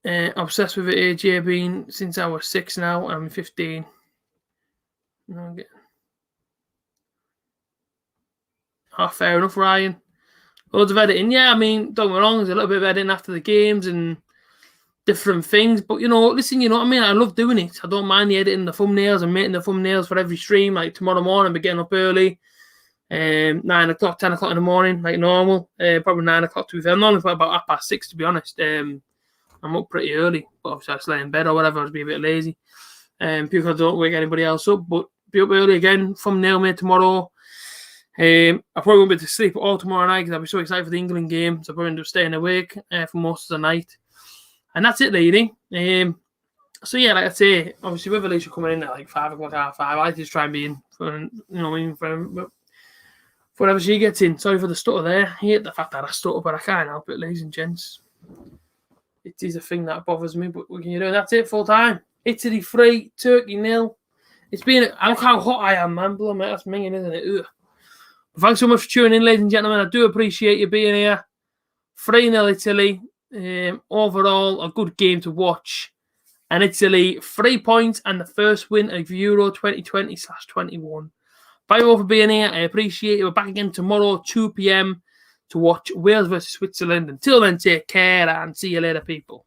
Obsessed with it, AJ, been since I was 6 now. I'm 15. Fair enough, Ryan. Loads of editing. Yeah, I mean, don't get me wrong, there's a little bit of editing after the games and different things. But, listen, you know what I mean? I love doing it. I don't mind the editing, the thumbnails, and making the thumbnails for every stream. Like tomorrow morning, I'll be getting up early. 9 o'clock, 10 o'clock in the morning, like normal. Probably 9 o'clock to be fair. I'm normally about 6:30, to be honest. I'm up pretty early, but obviously I just lay in bed or whatever. I'll just be a bit lazy. Because I don't wake anybody else up, but be up early again. Thumbnail made tomorrow. I probably won't be able to sleep all tomorrow night because I'll be so excited for the England game. So I'll probably end up staying awake for most of the night. And that's it, really. So yeah, like I say, obviously with Alicia coming in at like 5 o'clock, 5:30, I like to just try and be in for, for whatever she gets in. Sorry for the stutter there. I hate the fact that I stutter, but I can't help it, ladies and gents. It is a thing that bothers me, but what can you do? That's it, full time. Italy 3, Turkey 0. It's been, look how hot I am, man. Blow, mate, that's minging, isn't it? Ugh. Thanks so much for tuning in, ladies and gentlemen. I do appreciate you being here. 3-0 Italy. Overall, a good game to watch. And Italy, 3 points and the first win of Euro 2020/21. Thank you all for being here. I appreciate you. We're back again tomorrow, 2 p.m. to watch Wales versus Switzerland. Until then, take care and see you later, people.